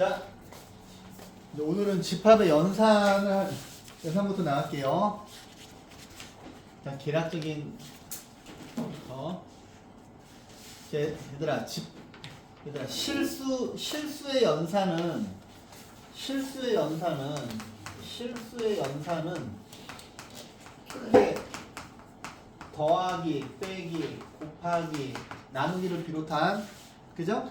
자, 이제 오늘은 집합의 연산부터 나갈게요. 자, 계략적인 얘들아 실수의 연산은 크게 더하기, 빼기, 곱하기, 나누기를 비롯한 그죠?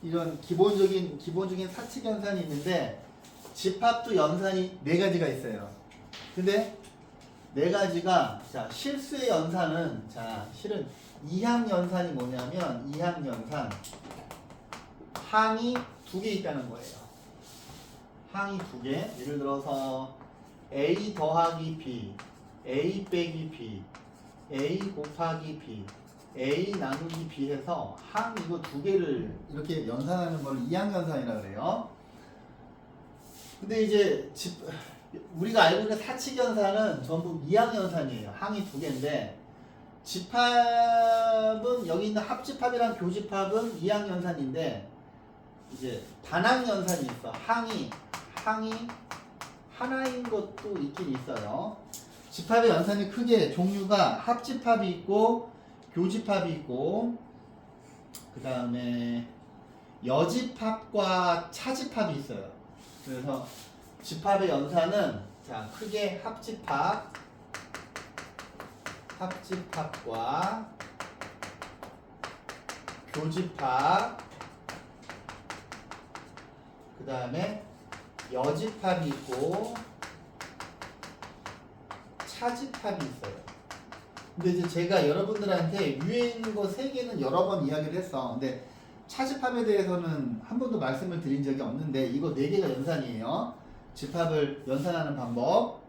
이런 기본적인 사칙 연산이 있는데 집합도 연산이 네 가지가 있어요. 근데 네 가지가 자 실수의 연산은 자 실은 이항 연산이 뭐냐면 이항 연산 항이 두 개 있다는 거예요. 항이 두 개. 예를 들어서 a 더하기 b, a 빼기 b, a 곱하기 b, a 나누기 b 해서 항 이거 두 개를 이렇게 연산하는 걸 이항 연산이라고 그래요. 근데 이제 우리가 알고 있는 사칙 연산은 전부 이항 연산이에요. 항이 두 개인데 집합은 여기 있는 합집합이랑 교집합은 이항 연산인데 이제 단항 연산이 있어. 항이 하나인 것도 있긴 있어요. 집합의 연산이 크게 종류가 합집합이 있고 교집합이 있고 그 다음에 여집합과 차집합이 있어요. 그래서 집합의 연산은 자 크게 합집합과 교집합 그 다음에 여집합이 있고 차집합이 있어요. 근데 이제 제가 여러분들한테 위에 있는 거 세 개는 여러 번 이야기를 했어. 근데 차집합에 대해서는 한 번도 말씀을 드린 적이 없는데 이거 네 개가 연산이에요. 집합을 연산하는 방법.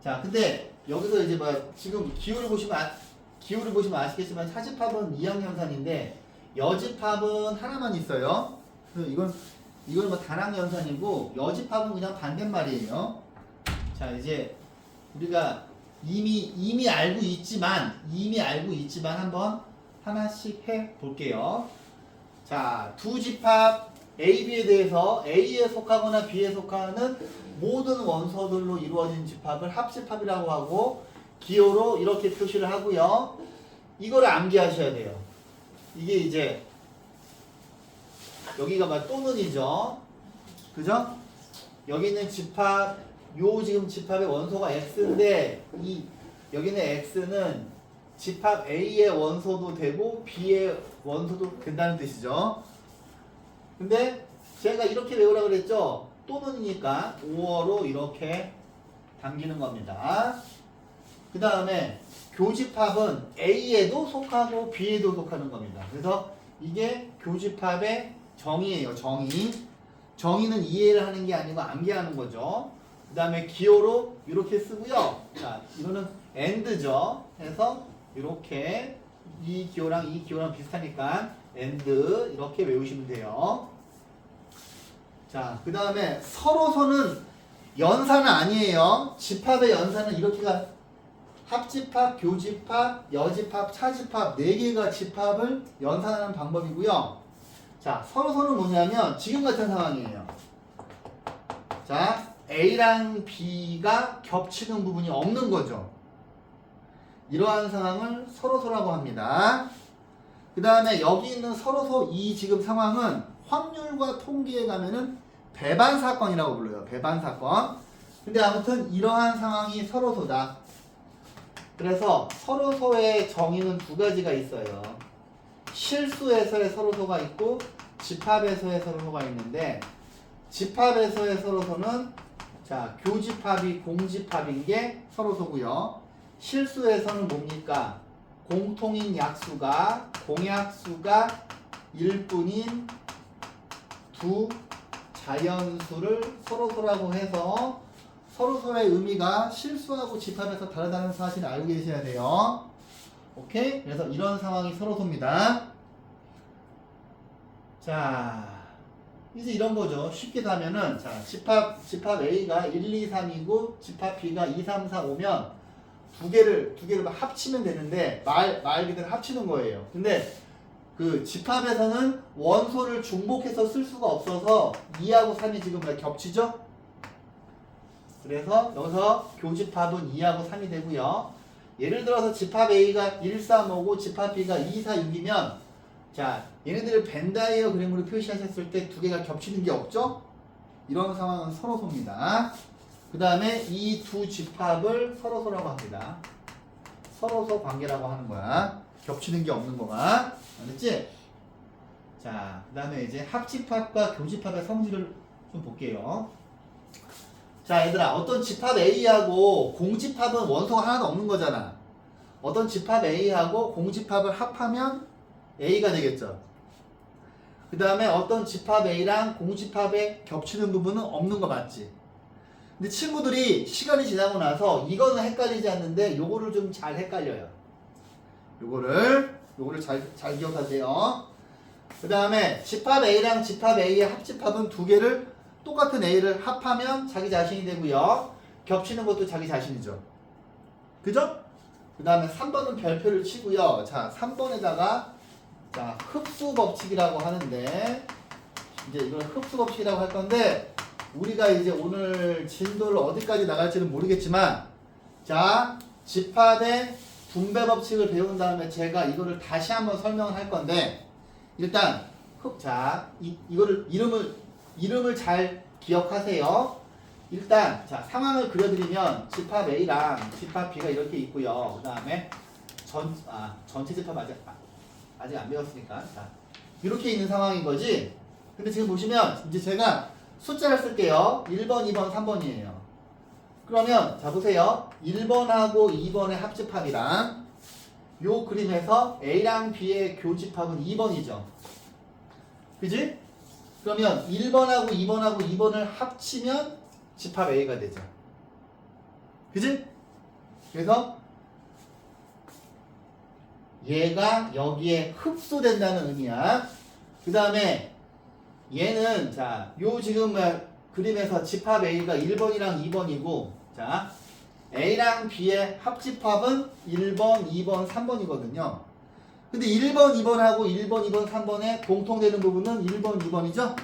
자, 근데 여기서 이제 뭐 지금 기호를 보시면 아시겠지만 차집합은 이항 연산인데 여집합은 하나만 있어요. 그래서 이건 뭐 단항 연산이고 여집합은 그냥 반대말이에요. 자, 이제 우리가 이미 알고 있지만 한번 하나씩 해 볼게요. 자, 두 집합 A, B에 대해서 A에 속하거나 B에 속하는 모든 원소들로 이루어진 집합을 합집합이라고 하고 기호로 이렇게 표시를 하고요. 이거를 암기하셔야 돼요. 이게 이제 여기가 막 또는이죠. 그죠? 여기 있는 집합 지금 집합의 원소가 X인데 여기는 X는 집합 A의 원소도 되고 B의 원소도 된다는 뜻이죠. 근데 제가 이렇게 외우라고 그랬죠? 또는이니까 5어로 이렇게 당기는 겁니다. 그 다음에 교집합은 A에도 속하고 B에도 속하는 겁니다. 그래서 이게 교집합의 정의예요. 정의는 이해를 하는 게 아니고 암기하는 거죠. 그 다음에 기호로 이렇게 쓰고요. 자, 이거는 AND죠. 해서 이렇게 이 기호랑 비슷하니까 AND 이렇게 외우시면 돼요. 자, 그 다음에 서로서는 연산은 아니에요. 집합의 연산은 이렇게가 합집합, 교집합, 여집합, 차집합 4개가 집합을 연산하는 방법이고요. 자, 서로서는 뭐냐면 지금 같은 상황이에요. 자, A랑 B가 겹치는 부분이 없는 거죠. 이러한 상황을 서로서라고 합니다. 그 다음에 여기 있는 서로서 이 지금 상황은 확률과 통계에 가면은 배반 사건이라고 불러요. 배반 사건. 근데 아무튼 이러한 상황이 서로서다. 그래서 서로서의 정의는 두 가지가 있어요. 실수에서의 서로서가 있고 집합에서의 서로서가 있는데 집합에서의 서로서는 자 교집합이 공집합인 게 서로서고요. 실수에서는 뭡니까? 공통인 약수가 공약수가 1뿐인 두 자연수를 서로서라고 해서 서로서의 의미가 실수하고 집합에서 다르다는 사실을 알고 계셔야 돼요. 오케이? 그래서 이런 상황이 서로서입니다. 자, 이제 이런 거죠. 쉽게 하면은 자, 집합 A가 1, 2, 3이고 집합 B가 2, 3, 4, 5면 두 개를 막 합치면 되는데 말 그대로 합치는 거예요. 근데 그 집합에서는 원소를 중복해서 쓸 수가 없어서 2하고 3이 지금 왜 겹치죠? 그래서 여기서 교집합은 2하고 3이 되고요. 예를 들어서 집합 A가 1, 3, 5고 집합 B가 2, 4, 6이면 자 얘네들을 벤다이어 그림으로 표시하셨을 때 두 개가 겹치는 게 없죠? 이런 상황은 서로소입니다. 그 다음에 이 두 집합을 서로소라고 합니다. 서로소 관계라고 하는 거야. 겹치는 게 없는 거만. 알겠지? 자, 그 다음에 이제 합집합과 교집합의 성질을 좀 볼게요. 자, 얘들아, 어떤 집합 A하고 공집합은 원소가 하나도 없는 거잖아. 어떤 집합 A하고 공집합을 합하면 A가 되겠죠. 그 다음에 어떤 집합 A랑 공집합에 겹치는 부분은 없는 거 맞지? 근데 친구들이 시간이 지나고 나서 이거는 헷갈리지 않는데 요거를 좀 잘 헷갈려요. 요거를 잘 기억하세요. 그 다음에 집합 A랑 집합 A의 합집합은 두 개를 똑같은 A를 합하면 자기 자신이 되고요. 겹치는 것도 자기 자신이죠. 그죠? 그 다음에 3번은 별표를 치고요. 자, 3번에다가 자, 흡수 법칙이라고 하는데 이제 이걸 흡수 법칙이라고 할 건데 우리가 이제 오늘 진도를 어디까지 나갈지는 모르겠지만 자, 집합의 분배 법칙을 배운 다음에 제가 이거를 다시 한번 설명을 할 건데 일단 이거를 이름을 잘 기억하세요. 일단 자, 상황을 그려드리면 집합 A랑 집합 B가 이렇게 있고요. 그 다음에 전체 집합 아직 안 배웠으니까 자, 이렇게 있는 상황인 거지. 근데 지금 보시면 이제 제가 숫자를 쓸게요. 1번, 2번, 3번이에요. 그러면 자 보세요. 1번하고 2번의 합집합이랑 요 그림에서 A랑 B의 교집합은 2번이죠. 그지? 그러면 1번하고 2번을 합치면 집합 A가 되죠. 그지? 그래서 얘가 여기에 흡수된다는 의미야. 그 다음에 얘는 자, 요 지금 그림에서 집합 A가 1번이랑 2번이고 자, A랑 B의 합집합은 1번, 2번, 3번이거든요. 근데 1번, 2번하고 1번, 2번, 3번의 공통되는 부분은 1번, 2번이죠?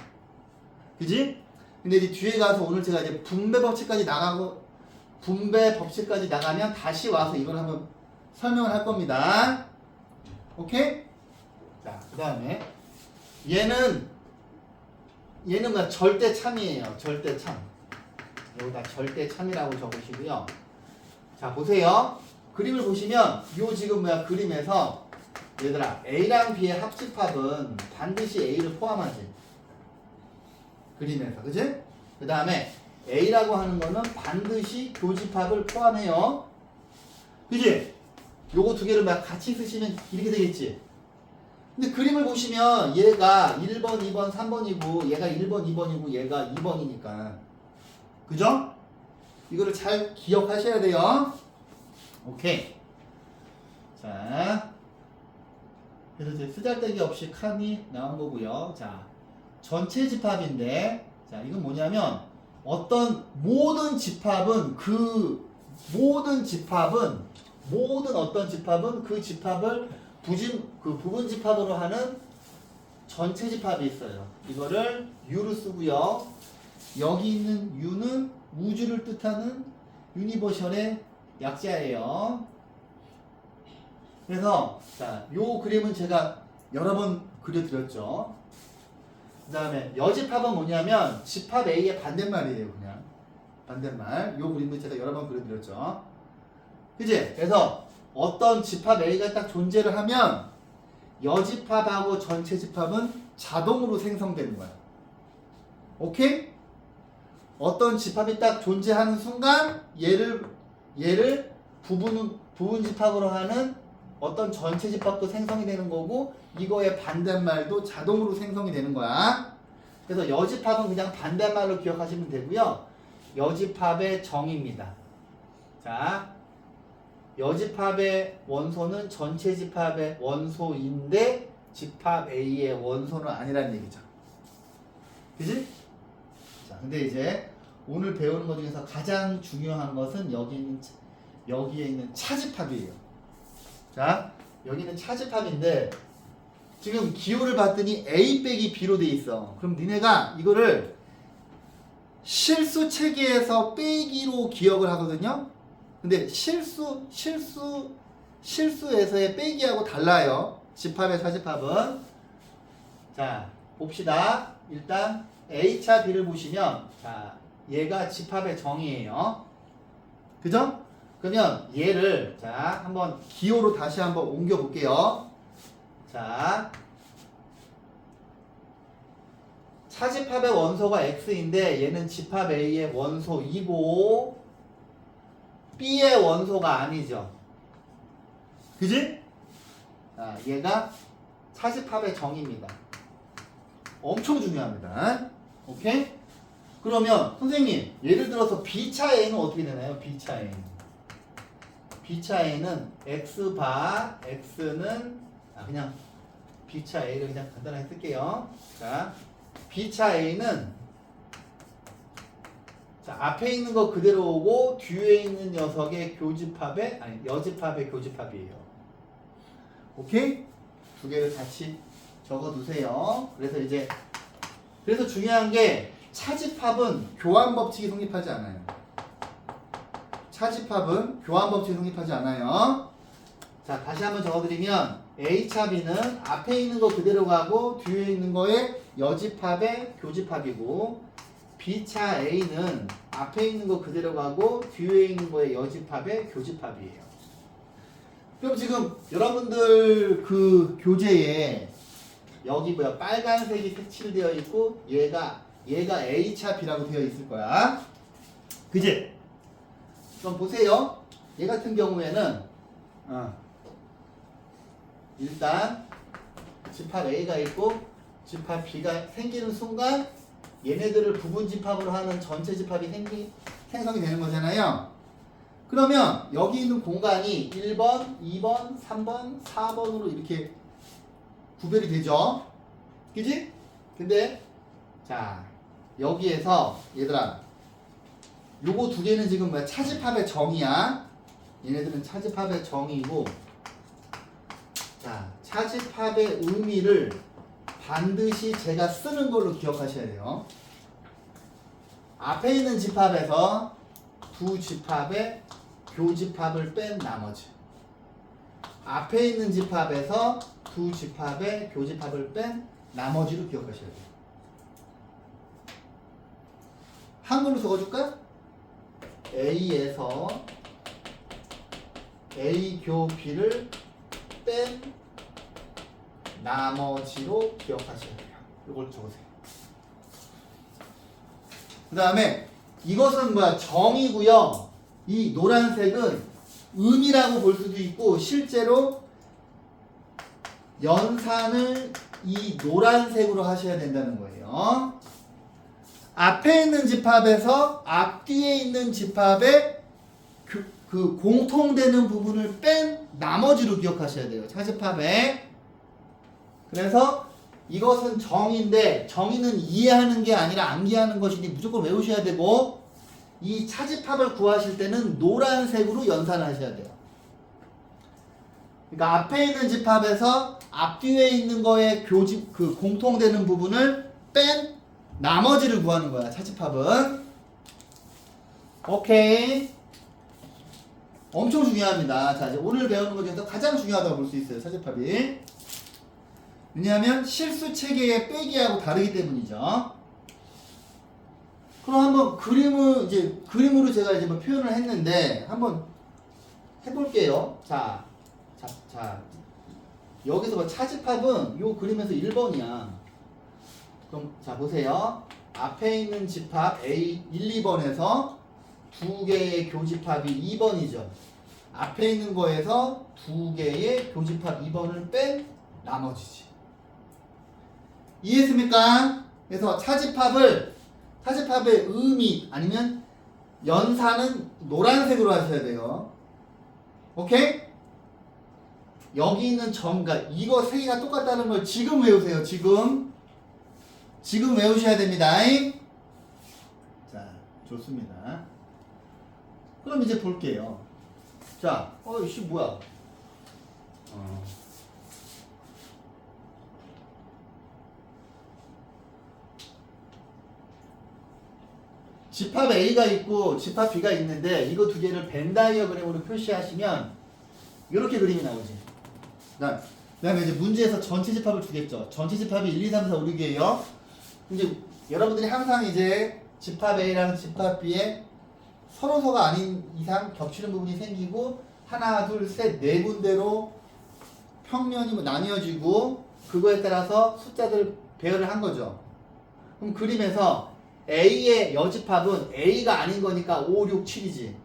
그지? 근데 이제 뒤에 가서 오늘 제가 이제 분배 법칙까지 나가면 다시 와서 이걸 한번 설명을 할 겁니다. 오케이? 자, 그 다음에 얘는 뭐 절대참이에요. 절대참. 여기다 절대참이라고 적으시고요. 자, 보세요. 그림을 보시면 요 지금 그림에서 얘들아 A랑 B의 합집합은 반드시 A를 포함하지. 그림에서. 그치? 그 다음에 A라고 하는 거는 반드시 교집합을 포함해요. 그치? 요거 두 개를 같이 쓰시면 이렇게 되겠지. 근데 그림을 보시면 얘가 1번, 2번, 3번이고 얘가 1번, 2번이고 얘가 2번이니까. 그죠? 이거를 잘 기억하셔야 돼요. 오케이. 자, 그래서 이제 쓰잘데기 없이 칸이 나온 거고요. 자, 전체 집합인데 자, 이건 뭐냐면 모든 어떤 집합은 그 집합을 부분 집합으로 하는 전체 집합이 있어요. 이거를 U로 쓰고요. 여기 있는 U는 우주를 뜻하는 유니버셜의 약자예요. 그래서 자, 요 그림은 제가 여러 번 그려드렸죠. 그 다음에 여집합은 뭐냐면 집합 A의 반대말이에요. 그냥 반대말. 요 그림은 제가 여러 번 그려드렸죠. 그치? 그래서 어떤 집합 A가 딱 존재를 하면 여집합하고 전체 집합은 자동으로 생성되는 거야. 오케이? 어떤 집합이 딱 존재하는 순간 얘를 부분 집합으로 하는 어떤 전체 집합도 생성이 되는 거고 이거의 반대말도 자동으로 생성이 되는 거야. 그래서 여집합은 그냥 반대말로 기억하시면 되고요. 여집합의 정의입니다. 자, 여집합의 원소는 전체 집합의 원소인데 집합 A의 원소는 아니라는 얘기죠. 그지? 자, 근데 이제 오늘 배우는 것 중에서 가장 중요한 것은 여기에 있는 차집합이에요. 자, 여기는 차집합인데 지금 기호를 봤더니 A 빼기 B로 돼 있어. 그럼 니네가 이거를 실수 체계에서 빼기로 기억을 하거든요. 근데 실수에서의 빼기하고 달라요. 집합의 차집합은. 자, 봅시다. 일단 A차 B를 보시면, 자, 얘가 집합의 정의예요. 그죠? 그러면 얘를, 자, 한번 기호로 다시 한번 옮겨 볼게요. 자, 차집합의 원소가 X인데 얘는 집합 A의 원소 2고 B의 원소가 아니죠. 그지? 자, 얘가 차집합의 정의입니다. 엄청 중요합니다. 오케이? 그러면 선생님 예를 들어서 B차 A는 어떻게 되나요? B차 A. B차 A는 X바 X는 그냥 B차 A를 그냥 간단하게 쓸게요. 자, B차 A는 자, 앞에 있는 거 그대로 오고 뒤에 있는 녀석의 교집합의 여집합의 교집합이에요. 오케이? 두 개를 같이 적어 두세요. 그래서 중요한 게 차집합은 교환 법칙이 성립하지 않아요. 차집합은 교환 법칙이 성립하지 않아요. 자, 다시 한번 적어드리면 A차 B는 앞에 있는 거 그대로 가고 뒤에 있는 거에 여집합의 교집합이고 B차 A는 앞에 있는 거 그대로 가고 뒤에 있는 거에 여집합의 교집합이에요. 그럼 지금 여러분들 그 교재에 여기 빨간색이 색칠되어 있고 얘가 A차 B라고 되어 있을 거야. 그지? 그럼 보세요. 얘 같은 경우에는 일단 집합 A가 있고 집합 B가 생기는 순간 얘네들을 부분 집합으로 하는 전체 집합이 생성이 되는 거잖아요. 그러면 여기 있는 공간이 1번, 2번, 3번, 4번으로 이렇게 구별이 되죠. 그지? 근데 자, 여기에서 얘들아 요거 두 개는 지금 뭐야? 차집합의 정의야. 얘네들은 차집합의 정의고, 자, 차집합의 의미를 반드시 제가 쓰는 걸로 기억하셔야 돼요. 앞에 있는 집합에서 두 집합의 교집합을 뺀 나머지, 앞에 있는 집합에서 두 집합의 교집합을 뺀 나머지로 기억하셔야 돼요. 한글로 적어줄까? A에서 A 교 B를 뺀 나머지로 기억하셔야 돼요. 이걸 적으세요. 그 다음에 이것은 뭐야? 정이고요. 이 노란색은 음이라고 볼 수도 있고 실제로 연산을 이 노란색으로 하셔야 된다는 거예요. 앞에 있는 집합에서 앞뒤에 있는 집합의 그 공통되는 부분을 뺀 나머지로 기억하셔야 돼요. 차집합에. 그래서 이것은 정인데 정의는 이해하는 게 아니라 암기하는 것이니 무조건 외우셔야 되고, 이 차집합을 구하실 때는 노란색으로 연산하셔야 돼요. 그러니까 앞에 있는 집합에서 앞뒤에 있는 거에 그 공통되는 부분을 뺀 나머지를 구하는 거야, 차집합은. 오케이. 엄청 중요합니다. 자, 이제 오늘 배우는 것 중에서 가장 중요하다고 볼 수 있어요, 차집합이. 왜냐하면 실수 체계의 빼기하고 다르기 때문이죠. 그럼 한번 그림으로 제가 이제 뭐 표현을 했는데 한번 해볼게요. 자, 여기서 뭐 차집합은 요 그림에서 1번이야. 그럼 자 보세요. 앞에 있는 집합 A 1, 2번에서 두 개의 교집합이 2번이죠. 앞에 있는 거에서 두 개의 교집합 2번을 뺀 나머지지. 이해했습니까? 그래서 차집합의 의미 아니면 연산은 노란색으로 하셔야 돼요. 오케이? 여기 있는 점과 이거 세 개가 똑같다는 걸 지금 외우세요. 지금 외우셔야 됩니다. 자, 좋습니다. 그럼 이제 볼게요. 자, 이씨 뭐야? 집합 A가 있고 집합 B가 있는데 이거 두 개를 벤 다이어그램으로 표시하시면 이렇게 그림이 나오지. 그다음에 이제 문제에서 전체 집합을 주겠죠. 전체 집합이 1, 2, 3, 4, 5, 6이에요. 이제 여러분들이 항상 이제 집합 A랑 집합 B에 서로서가 아닌 이상 겹치는 부분이 생기고 하나, 둘, 셋, 네 군데로 평면이 나뉘어지고 그거에 따라서 숫자들 배열을 한 거죠. 그럼 그림에서 A의 여집합은 A가 아닌 거니까 5, 6, 7이지.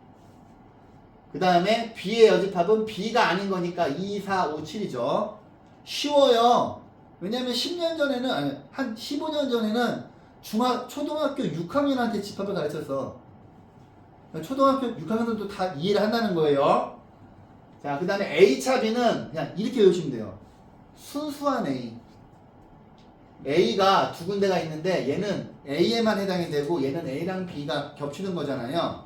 그 다음에 B의 여집합은 B가 아닌 거니까 2, 4, 5, 7이죠. 쉬워요. 왜냐면 10년 전에는, 아니, 한 15년 전에는 초등학교 6학년한테 집합을 가르쳤어. 초등학교 6학년들도 다 이해를 한다는 거예요. 자, 그 다음에 A차 B는 그냥 이렇게 외우시면 돼요. 순수한 A. A가 두 군데가 있는데 얘는 A에만 해당이 되고 얘는 A랑 B가 겹치는 거잖아요.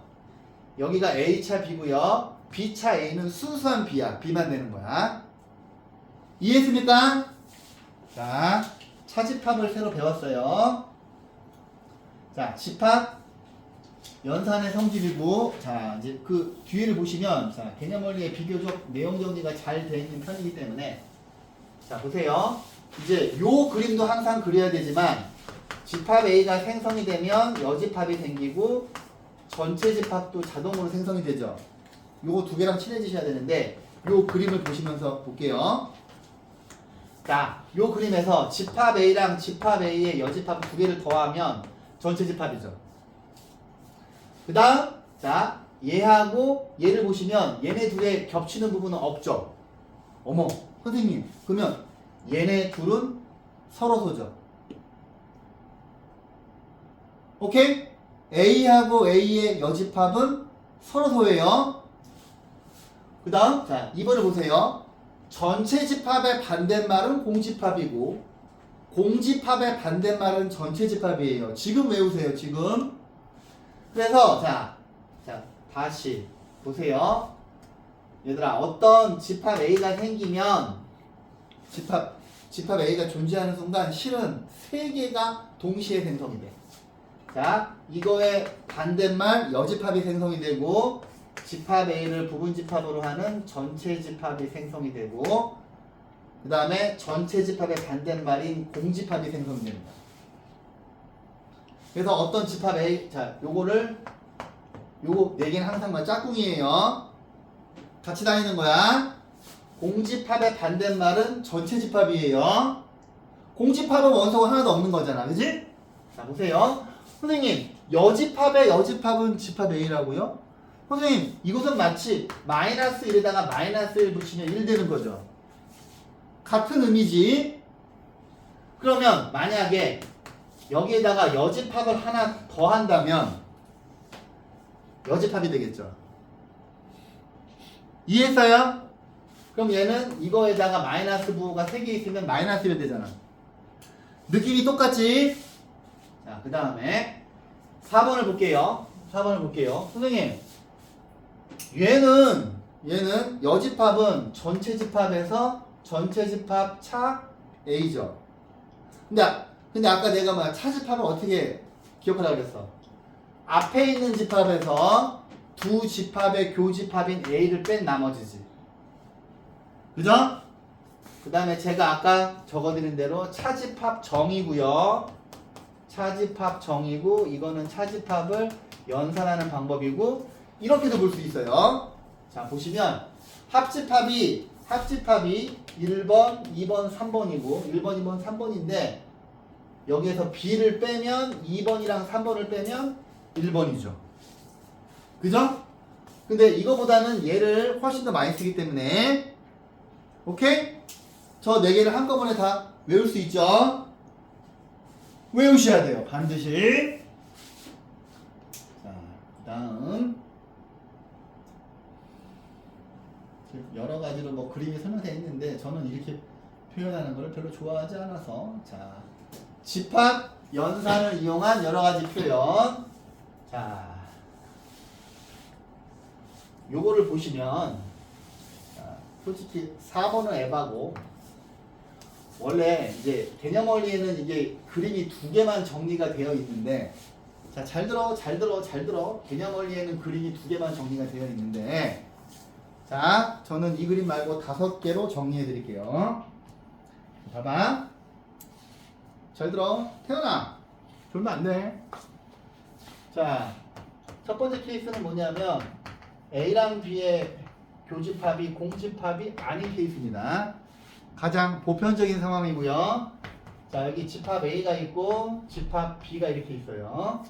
여기가 A차 B고요. B차 A는 순수한 B야. B만 되는 거야. 이해했습니까? 자, 차집합을 새로 배웠어요. 자, 집합 연산의 성질이고, 자, 이제 그 뒤를 보시면, 자, 개념 원리에 비교적 내용 정리가 잘 되어 있는 편이기 때문에, 자, 보세요. 이제 요 그림도 항상 그려야 되지만, 집합 A가 생성이 되면 여집합이 생기고, 전체 집합도 자동으로 생성이 되죠. 요거 두 개랑 친해지셔야 되는데, 요 그림을 보시면서 볼게요. 자, 요 그림에서 집합 A랑 집합 A의 여집합 두 개를 더하면 전체 집합이죠. 그 다음, 자, 얘하고 얘를 보시면 얘네 둘의 겹치는 부분은 없죠. 어머, 선생님, 그러면 얘네 둘은 서로소죠. 오케이? A하고 A의 여집합은 서로소예요. 그 다음, 자, 2번을 보세요. 전체 집합의 반대말은 공집합이고 공집합의 반대말은 전체 집합이에요. 지금 외우세요. 지금. 그래서 자 다시 보세요. 얘들아, 어떤 집합 A가 생기면 집합 A가 존재하는 순간 실은 세 개가 동시에 생성이 돼. 자, 이거의 반대말 여집합이 생성이 되고 집합 A를 부분 집합으로 하는 전체 집합이 생성이 되고 그 다음에 전체 집합의 반대말인 공집합이 생성이 됩니다. 그래서 어떤 집합 A, 자, 요거 네 개는 항상 짝꿍이에요. 같이 다니는 거야. 공집합의 반대말은 전체 집합이에요. 공집합은 원소가 하나도 없는 거잖아. 그지? 자, 보세요. 선생님, 여집합의 여집합은 집합 A라고요? 선생님, 이것은 마치 마이너스 1에다가 마이너스 1 붙이면 1 되는 거죠. 같은 의미지. 그러면 만약에 여기에다가 여집합을 하나 더 한다면 여집합이 되겠죠. 이해했어요? 그럼 얘는 이거에다가 마이너스 부호가 3개 있으면 마이너스 1 되잖아. 느낌이 똑같지? 자, 그 다음에 4번을 볼게요. 4번을 볼게요. 선생님, 얘는 여집합은 전체 집합에서 전체 집합 차 A죠. 근데 아까 내가 차집합을 어떻게 기억하라고 그랬어? 앞에 있는 집합에서 두 집합의 교집합인 A를 뺀 나머지지. 그죠? 그 다음에 제가 아까 적어드린 대로 차집합 정이고요. 차집합 정이고 이거는 차집합을 연산하는 방법이고 이렇게도 볼 수 있어요. 자, 보시면 합집합이 1번, 2번, 3번이고 1번, 2번, 3번인데 여기에서 B를 빼면 2번이랑 3번을 빼면 1번이죠. 그죠? 근데 이거보다는 얘를 훨씬 더 많이 쓰기 때문에 오케이? 저 4개를 한꺼번에 다 외울 수 있죠? 외우셔야 돼요. 반드시. 자, 그 다음 여러 가지로 그림이 설명되어 있는데 저는 이렇게 표현하는 걸 별로 좋아하지 않아서 자, 집합 연산을 이용한 여러 가지 표현. 자, 요거를 보시면 자, 솔직히 4번은 에바고 원래 이제 개념 원리에는 이게 그림이 2개만 정리가 되어 있는데 자, 잘 들어. 개념 원리에는 그림이 2개만 정리가 되어 있는데, 자, 저는 이 그림 말고 5개로 정리해 드릴게요. 봐봐. 잘 들어. 태연아, 졸면 안 돼. 자, 첫 번째 케이스는 뭐냐면 A랑 B의 교집합이 공집합이 아닌 케이스입니다. 가장 보편적인 상황이고요. 자, 여기 집합 A가 있고 집합 B가 이렇게 있어요.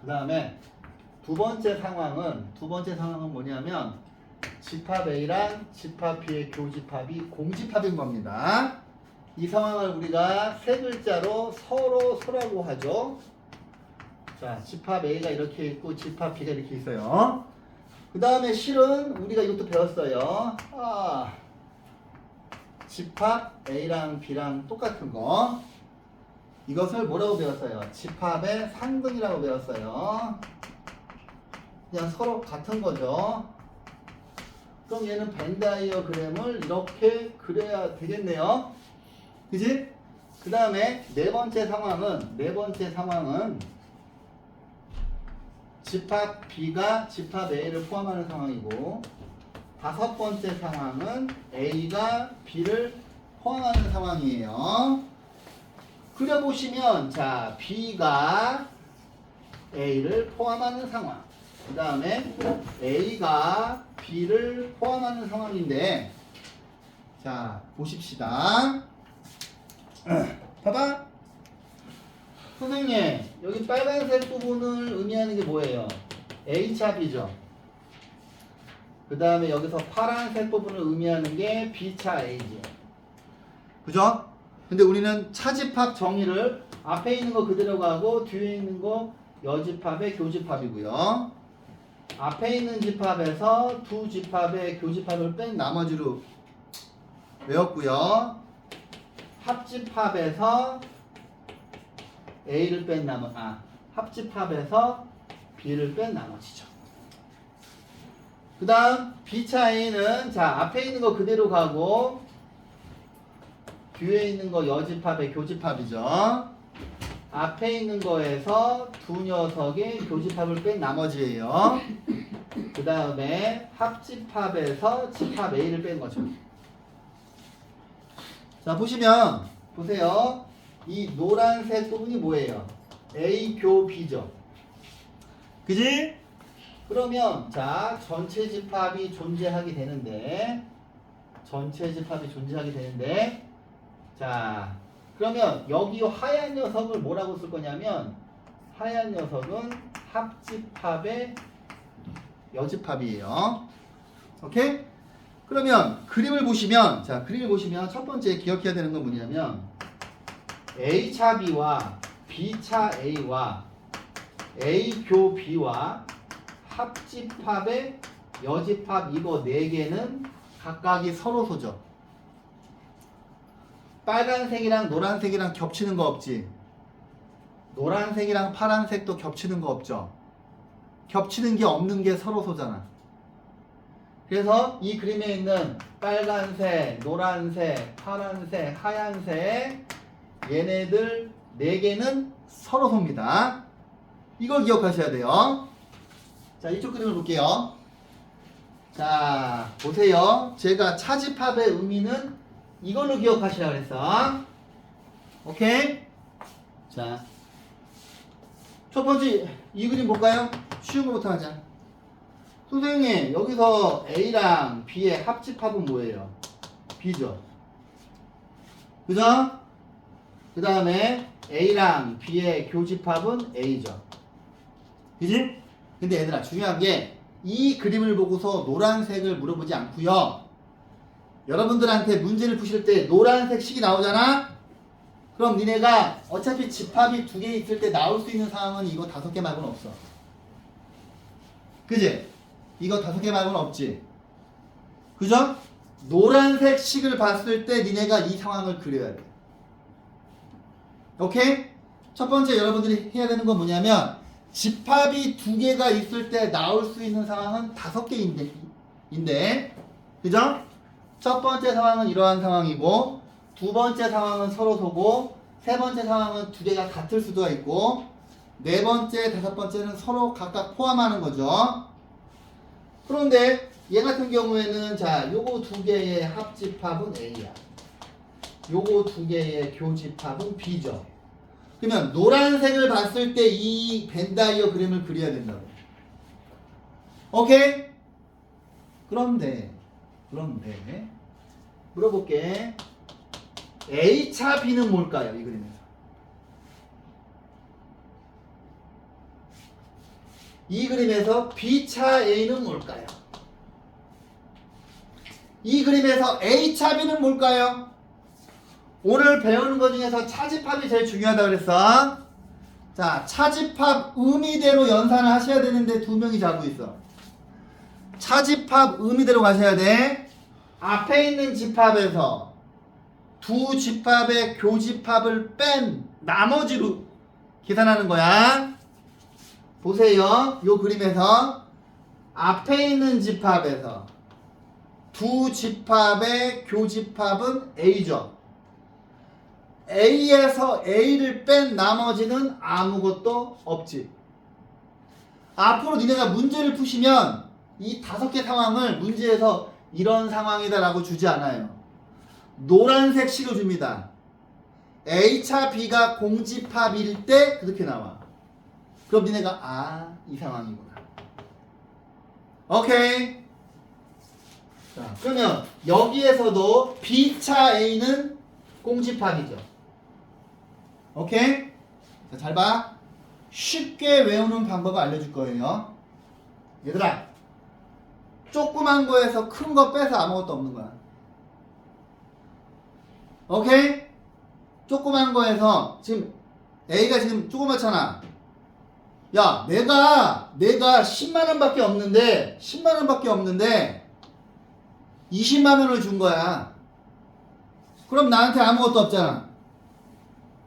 그 다음에 두 번째 상황은 뭐냐면 집합 A랑 집합 B의 교집합이 공집합인 겁니다. 이 상황을 우리가 세 글자로 서로소라고 하죠. 자, 집합 A가 이렇게 있고 집합 B가 이렇게 있어요. 그 다음에 실은 우리가 이것도 배웠어요. 집합 A랑 B랑 똑같은 거. 이것을 뭐라고 배웠어요? 집합의 상등이라고 배웠어요. 그냥 서로 같은 거죠. 그럼 얘는 벤 다이어그램을 이렇게 그려야 되겠네요. 그지? 그 다음에 네 번째 상황은 집합 B가 집합 A를 포함하는 상황이고, 다섯 번째 상황은 A가 B를 포함하는 상황이에요. 그려보시면, 자, B가 A를 포함하는 상황, 그 다음에 A가 B를 포함하는 상황인데, 자, 보십시다. 봐봐. 선생님, 여기 빨간색 부분을 의미하는 게 뭐예요? A차 B죠. 그 다음에 여기서 파란색 부분을 의미하는 게 B차 A죠. 그죠? 근데 우리는 차집합 정의를 앞에 있는 거 그대로 가고 뒤에 있는 거 여집합의 교집합이고요. 앞에 있는 집합에서 두 집합의 교집합을 뺀 나머지로 외웠고요. 합집합에서 A를 뺀 합집합에서 B를 뺀 나머지죠. 그 다음 B차 A는, 자, 앞에 있는 거 그대로 가고 뒤에 있는 거 여집합의 교집합이죠. 앞에 있는 거에서 두 녀석의 교집합을 뺀 나머지예요. 그 다음에 합집합에서 집합 A를 뺀 거죠. 자, 보세요. 이 노란색 부분이 뭐예요? A 교 B죠. 그지? 그러면 자, 전체 집합이 존재하게 되는데, 자, 그러면 여기 하얀 녀석을 뭐라고 쓸 거냐면, 하얀 녀석은 합집합의 여집합이에요. 오케이? 그러면 그림을 보시면 첫 번째 기억해야 되는 건 뭐냐면, A차 B와 B차 A와 A 교 B와 합집합의 여집합 이거 4개는 각각이 서로소죠. 빨간색이랑 노란색이랑 겹치는 거 없지. 노란색이랑 파란색도 겹치는 거 없죠. 겹치는 게 없는 게 서로소잖아. 그래서 이 그림에 있는 빨간색, 노란색, 파란색, 하얀색 얘네들 4개는 서로소입니다. 이걸 기억하셔야 돼요. 자, 이쪽 그림을 볼게요. 자, 보세요. 제가 차집합의 의미는 이걸로 기억하시라고 그랬어. 오케이? 자, 첫 번째 이 그림 볼까요? 쉬운 거부터 하자. 선생님, 여기서 A랑 B의 합집합은 뭐예요? B죠. 그죠? 그 다음에 A랑 B의 교집합은 A죠. 그지? 근데 얘들아, 중요한 게 이 그림을 보고서 노란색을 물어보지 않고요. 여러분들한테 문제를 푸실 때 노란색 식이 나오잖아? 그럼 니네가 어차피 집합이 2개 있을 때 나올 수 있는 상황은 이거 5개 말고는 없어. 그지? 이거 5개 말고는 없지. 그죠? 노란색 식을 봤을 때 니네가 이 상황을 그려야 돼. 오케이? 첫 번째 여러분들이 해야 되는 건 뭐냐면, 집합이 2개가 있을 때 나올 수 있는 상황은 5개인데, 그죠? 첫 번째 상황은 이러한 상황이고, 두 번째 상황은 서로소고, 세 번째 상황은 2개가 같을 수도 있고, 네 번째, 다섯 번째는 서로 각각 포함하는 거죠. 그런데 얘 같은 경우에는 자, 요거 두 개의 합집합은 A야. 요거 두 개의 교집합은 B죠. 그러면 노란색을 봤을 때 이 벤다이어 그림을 그려야 된다고. 오케이? 그런데 물어볼게. A차 B는 뭘까요? 이 그림에서. 이 그림에서 B차 A는 뭘까요? 이 그림에서 A차 B는 뭘까요? 오늘 배우는 것 중에서 차집합이 제일 중요하다고 그랬어. 자, 차집합 의미대로 연산을 하셔야 되는데 두 명이 자고 있어. 차집합 의미대로 가셔야 돼. 앞에 있는 집합에서 두 집합의 교집합을 뺀 나머지로 계산하는 거야. 보세요. 요 그림에서 앞에 있는 집합에서 두 집합의 교집합은 A죠. A에서 A를 뺀 나머지는 아무것도 없지. 앞으로 니네가 문제를 푸시면 이 5개 상황을 문제에서 이런 상황이다 라고 주지 않아요. 노란색 식을 줍니다. A차 B가 공집합일 때 그렇게 나와. 그럼 니네가 이 상황이구나. 오케이. 자, 그러면 여기에서도 B차 A는 공집합이죠. 오케이? 자, 잘 봐. 쉽게 외우는 방법을 알려줄 거예요. 얘들아, 조그만 거에서 큰 거 빼서 아무것도 없는 거야. 오케이? 조그만 거에서 지금 A가 지금 조그맣잖아. 야, 내가 10만 원밖에 없는데 20만 원을 준 거야. 그럼 나한테 아무것도 없잖아.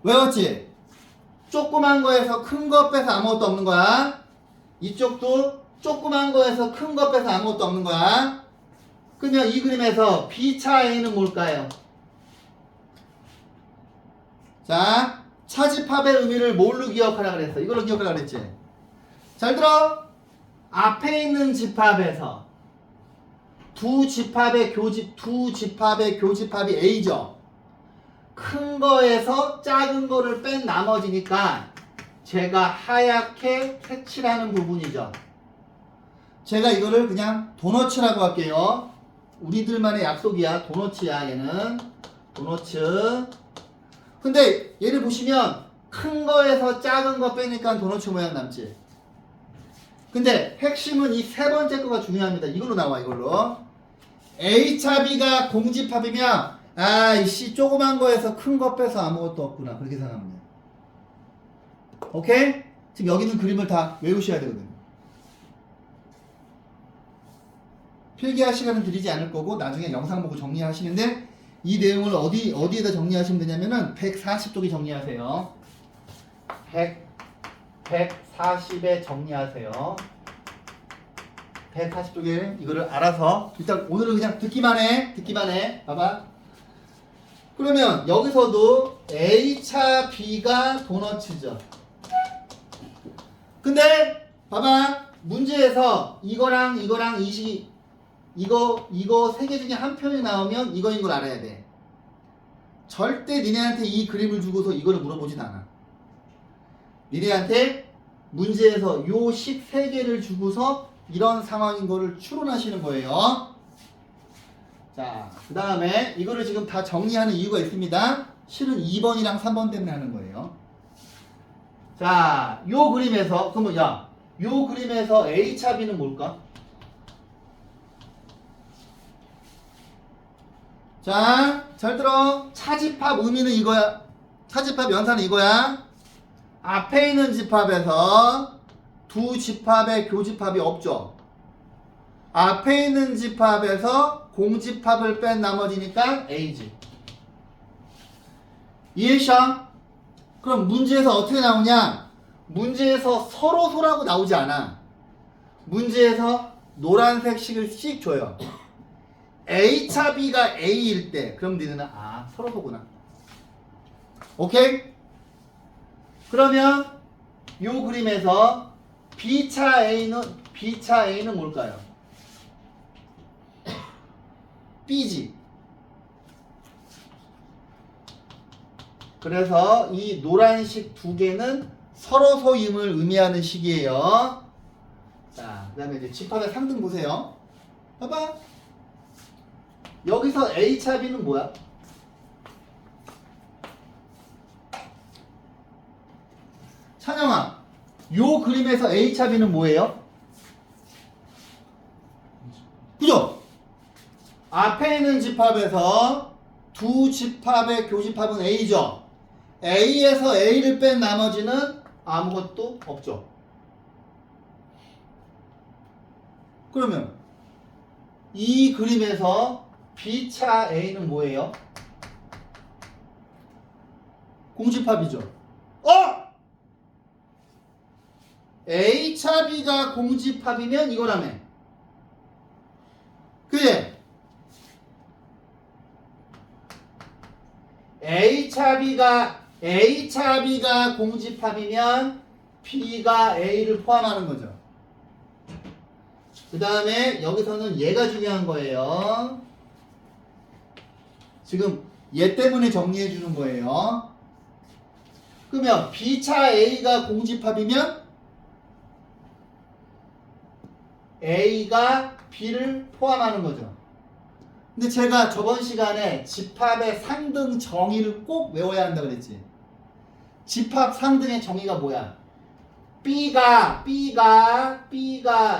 외웠지? 조그만 거에서 큰 거 빼서 아무것도 없는 거야. 이쪽도 조그만 거에서 큰 거 빼서 아무것도 없는 거야. 그러면 이 그림에서 B차 A는 뭘까요? 자, 차집합의 의미를 뭘로 기억하라 그랬어? 이걸로 기억하라 그랬지? 잘 들어! 앞에 있는 집합에서 두 집합의 교집합이 A죠. 큰 거에서 작은 거를 뺀 나머지니까 제가 하얗게 색칠하는 부분이죠. 제가 이거를 그냥 도너츠라고 할게요. 우리들만의 약속이야. 도너츠야, 얘는. 도너츠. 근데 얘를 보시면 큰 거에서 작은 거 빼니까 도너츠 모양 남지. 근데 핵심은 이 세 번째 거가 중요합니다. 이걸로 나와, 이걸로. A차 B가 공집합이면 이씨 조그만 거에서 큰 거 빼서 아무것도 없구나. 그렇게 생각하면 돼. 오케이? 지금 여기 있는 그림을 다 외우셔야 되거든요. 필기할 시간은 드리지 않을 거고 나중에 영상 보고 정리하시는데 이 내용을 어디에다 정리하시면 되냐면은 140쪽에 정리하세요. 140에 정리하세요. 140쪽에 이거를 알아서 일단 오늘은 그냥 듣기만 해. 봐봐. 그러면 여기서도 A차 B가 도너츠죠. 근데 봐봐. 문제에서 이거랑 이거 세 개 중에 한 편이 나오면 이거인 걸 알아야 돼. 절대 니네한테 이 그림을 주고서 이거를 물어보진 않아. 니네한테 문제에서 요 식 3개를 주고서 이런 상황인 거를 추론하시는 거예요. 자, 그 다음에 이거를 지금 다 정리하는 이유가 있습니다. 실은 2번이랑 3번 때문에 하는 거예요. 자, 요 그림에서 그러면 요 그림에서 A차 B는 뭘까? 자, 잘 들어. 차집합 의미는 이거야. 차집합 연산은 이거야. 앞에 있는 집합에서 두 집합의 교집합이 없죠. 앞에 있는 집합에서 공집합을 뺀 나머지니까 A지. 이해셔? 그럼 문제에서 어떻게 나오냐? 문제에서 서로소라고 나오지 않아. 문제에서 노란색 식을 씩 줘요. A차 B가 A일 때 그럼 니네는 서로소구나. 오케이? 그러면 요 그림에서 B차 A는 뭘까요? B지. 그래서 이 노란식 두 개는 서로 소임을 의미하는 식이에요. 자, 그 다음에 이제 집합의 상등 보세요. 봐봐. 여기서 A차 B는 뭐야? 찬영아, 요 그림에서 A차 B는 뭐예요? 그죠? 앞에 있는 집합에서 두 집합의 교집합은 A죠. A에서 A를 뺀 나머지는 아무것도 없죠. 그러면 이 그림에서 B차 A는 뭐예요? 공집합이죠. A차 B가 공집합이면 이거라며. 그래? A차 B가 공집합이면 B가 A를 포함하는 거죠. 그 다음에 여기서는 얘가 중요한 거예요. 지금 얘 때문에 정리해 주는 거예요. 그러면 B차 A가 공집합이면 A가 B를 포함하는 거죠. 근데 제가 저번 시간에 집합의 상등 정의를 꼭 외워야 한다 그랬지. 집합 상등의 정의가 뭐야? B가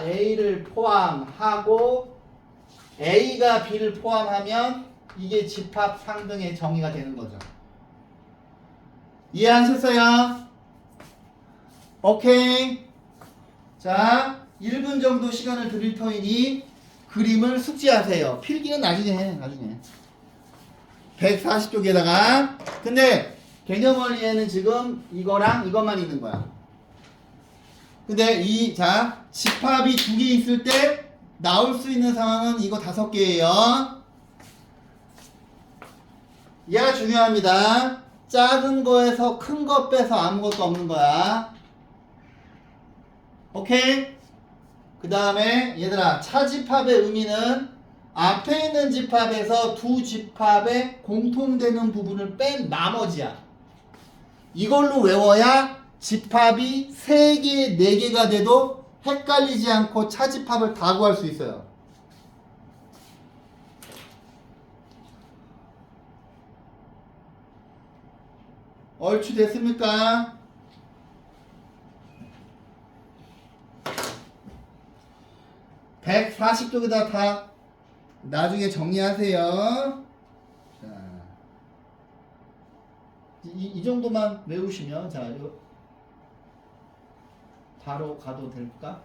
A를 포함하고 A가 B를 포함하면 이게 집합 상등의 정의가 되는 거죠. 이해하셨어요? 오케이. 자, 1분 정도 시간을 드릴 터이니 그림을 숙지하세요. 필기는 나중에 해, 나중에. 140쪽에다가. 근데 개념원리에는 지금 이거랑 이것만 있는 거야. 근데 자, 집합이 두 개 있을 때 나올 수 있는 상황은 이거 5개예요. 얘가 중요합니다. 작은 거에서 큰 거 빼서 아무것도 없는 거야. 오케이? 그 다음에 얘들아, 차집합의 의미는 앞에 있는 집합에서 두 집합의 공통되는 부분을 뺀 나머지야. 이걸로 외워야 집합이 3개, 4개가 돼도 헷갈리지 않고 차집합을 다 구할 수 있어요. 얼추 됐습니까? (140쪽에다) 다 나중에 정리하세요. 자, 이 정도만 외우시면, 자, 이거 바로 가도 될까?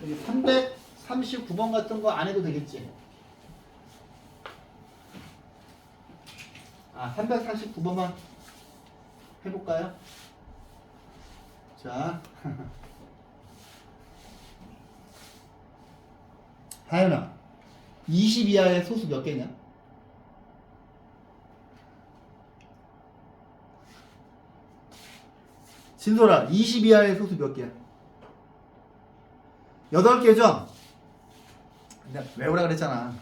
여기 339번 같은 거 안 해도 되겠지? 339번만 해볼까요? 자, 하연아, 20 이하의 소수 몇 개냐? 진솔아, 20 이하의 소수 몇 개야? 8개죠? 내가 외우라 그랬잖아.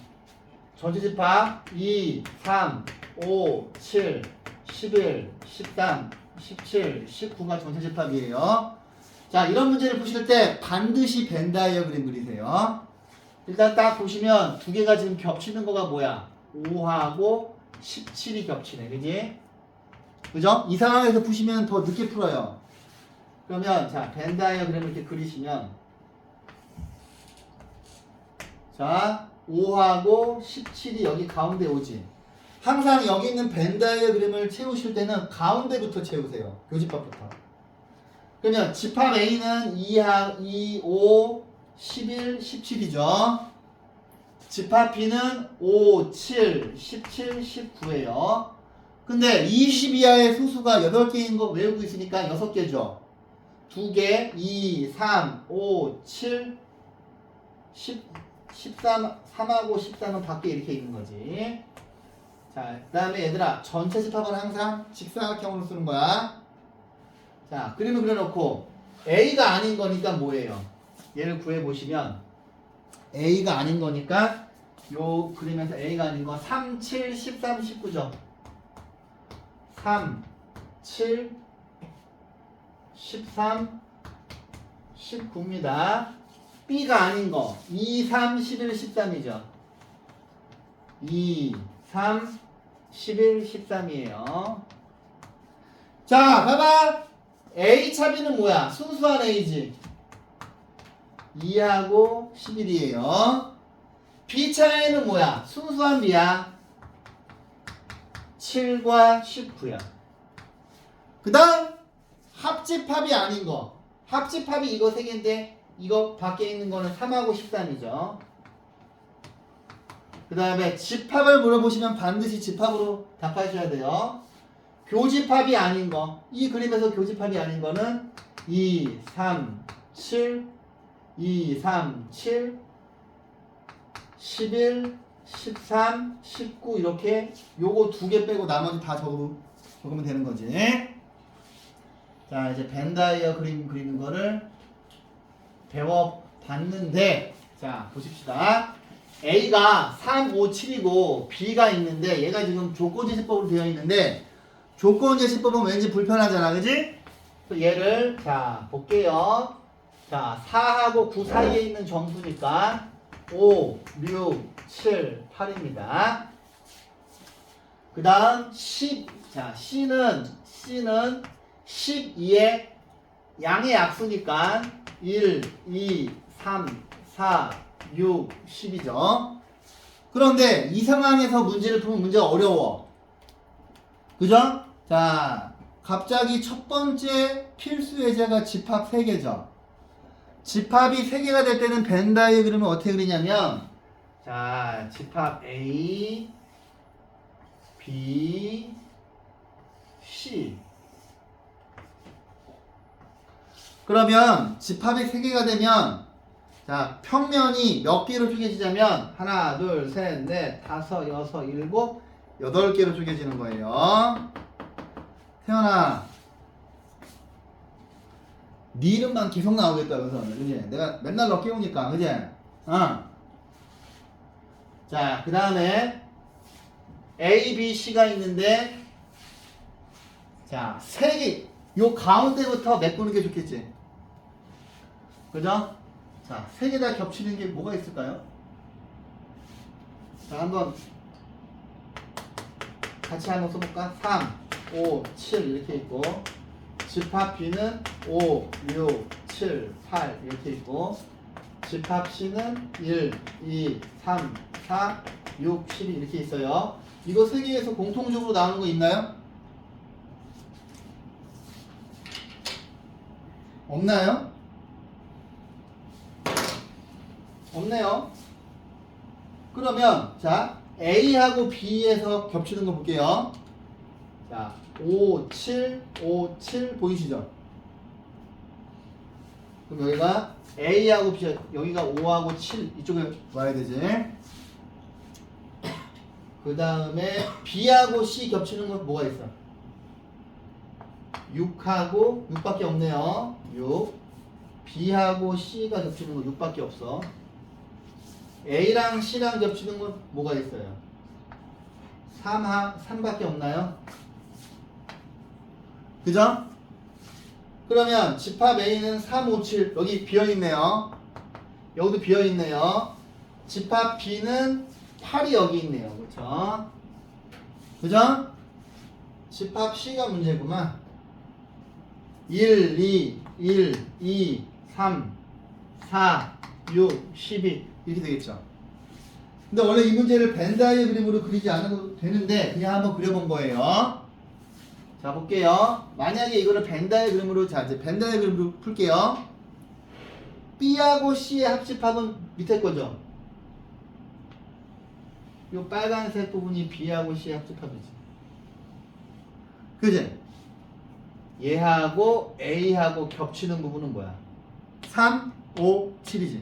전체집합 2, 3, 5, 7, 11, 13, 17, 19가 전체집합이에요. 자, 이런 문제를 보실 때 반드시 벤 다이어그램 그리세요. 일단 딱 보시면 두 개가 지금 겹치는 거가 뭐야? 5하고 17이 겹치네. 그지? 그죠? 이 상황에서 푸시면 더 늦게 풀어요. 그러면 자, 벤 다이어그램을 이렇게 그리시면, 자, 5하고 17이 여기 가운데 오지. 항상 여기 있는 벤 다이어그램을 채우실 때는 가운데부터 채우세요. 교집합부터. 그러면 집합 A는 2, 5, 11, 17이죠. 집합 B는 5, 7, 17, 19예요. 근데 20 이하의 소수가 8개인 거 외우고 있으니까 6개죠. 2개, 2, 3, 5, 7, 10, 13, 3하고 13은 밖에 이렇게 있는 거지. 자, 그 다음에 얘들아, 전체 집합은 항상 직사각형으로 쓰는 거야. 자, 그림을 그려놓고 A가 아닌 거니까 뭐예요? 얘를 구해보시면 A가 아닌 거니까 요 그림에서 A가 아닌 거 3, 7, 13, 19죠. 3, 7, 13, 19입니다. B가 아닌 거 2, 3, 11, 13이죠. 2, 3, 11, 13이에요. 자, 봐봐. A 차비는 뭐야? 순수한 A지. 2하고 11이에요. B 차이는 뭐야? 순수한 B야. 7과 19야. 그 다음 합집합이 아닌 거. 합집합이 이거 3개인데 이거 밖에 있는 거는 3하고 13이죠. 그 다음에 집합을 물어보시면 반드시 집합으로 답하셔야 돼요. 교집합이 아닌 거. 이 그림에서 교집합이 아닌 거는 2, 3, 7, 2, 3, 7, 11, 13, 19 이렇게 요거 2개 빼고 나머지 다 적으면 되는 거지. 자, 이제 벤다이어 그림 그리는 거를 배워봤는데, 자, 보십시다. A가 3, 5, 7이고 B가 있는데 얘가 지금 조건제시법으로 되어 있는데 조건제시법은 왠지 불편하잖아, 그지? 얘를 자 볼게요. 자, 4하고 9 사이에 있는 정수니까 5, 6, 7, 8입니다. 그 다음 10. 자, C는 12의 양의 약수니까 1, 2, 3, 4, 6, 10이죠. 그런데 이 상황에서 문제를 풀면 문제가 어려워. 그죠? 자, 갑자기 첫 번째 필수 예제가 집합 3개죠. 집합이 3개가 될 때는 벤 다이어그램을 어떻게 그리냐면, 자, 집합 A, B, C. 그러면 집합이 3개가 되면, 자, 평면이 몇 개로 쪼개지자면 하나, 둘, 셋, 넷, 다섯, 여섯, 일곱, 8개로 쪼개지는 거예요. 태연아, 네 이름만 계속 나오겠다, 그래서 그지? 내가 맨날 너 깨우니까, 그지? 자, 그 다음에 A, B, C가 있는데, 자, 3개, 요 가운데부터 메꾸는 게 좋겠지? 그죠? 자, 3개 다 겹치는 게 뭐가 있을까요? 자, 한번 같이 한번 써볼까? 3, 5, 7 이렇게 있고, 집합 B는 5, 6, 7, 8 이렇게 있고, 집합 C는 1, 2, 3, 4, 6, 7 이렇게 있어요. 이거 3개에서 공통적으로 나오는 거 있나요? 없나요? 없네요. 그러면 자, A하고 B에서 겹치는 거 볼게요. 자, 5, 7, 5, 7 보이시죠? 그럼 여기가 A하고 B, 여기가 5하고 7 이쪽에 와야 되지. 그 다음에 B하고 C 겹치는 건 뭐가 있어? 6하고 6밖에 없네요. 6. B하고 C가 겹치는 건 6밖에 없어. A랑 C랑 겹치는 건 뭐가 있어요? 3밖에 없나요? 그죠? 그러면 집합 A는 3, 5, 7 여기 비어있네요. 여기도 비어있네요. 집합 B는 8이 여기 있네요. 그쵸? 그죠? 집합 C가 문제구만. 1, 2, 3, 4, 6, 12 이렇게 되겠죠. 근데 원래 이 문제를 벤 다이어그램으로 그리지 않아도 되는데 그냥 한번 그려본 거예요. 자, 볼게요. 만약에 이거를 벤 다이어그램으로, 자, 이제 벤 다이어그램으로 풀게요. B하고 C의 합집합은 밑에 거죠. 이 빨간색 부분이 B하고 C의 합집합이지. 그지? 얘하고 A하고 겹치는 부분은 뭐야? 3, 5, 7이지.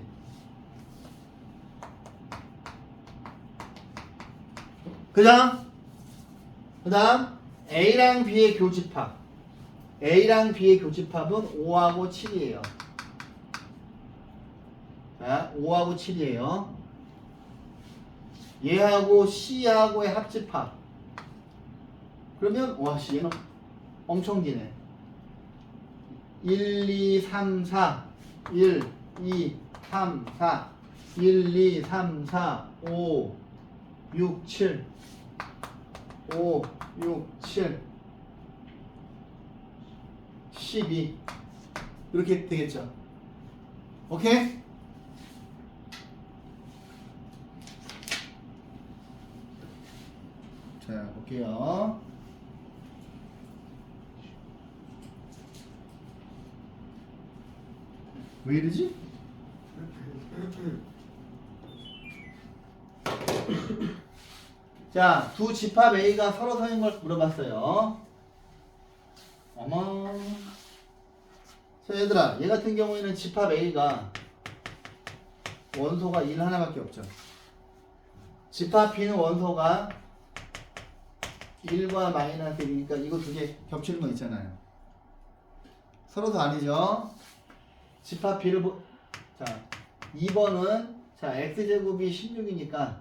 그죠? 그 다음 A랑 B의 교집합. A랑 B의 교집합은 5하고 7이에요. 자, 5하고 7이에요. 얘하고 C하고의 합집합. 그러면 와씨 얘는 엄청 기네. 1, 2, 3, 4 1, 2, 3, 4 1, 2, 3, 4 5, 6, 7 5, 6, 7 12 이렇게 되겠죠. 오케이? 자, 볼게요. 왜 이러지? 자, 두 집합 A가 서로 서인 걸 물어봤어요. 어머. 자, 얘들아, 얘 같은 경우에는 집합 A가 원소가 1 하나밖에 없죠. 집합 B는 원소가 1과 마이너스 1이니까 이거 두 개 겹치는 거 있잖아요. 서로도 아니죠. 집합 B를 자, 2번은 자, x제곱이 16이니까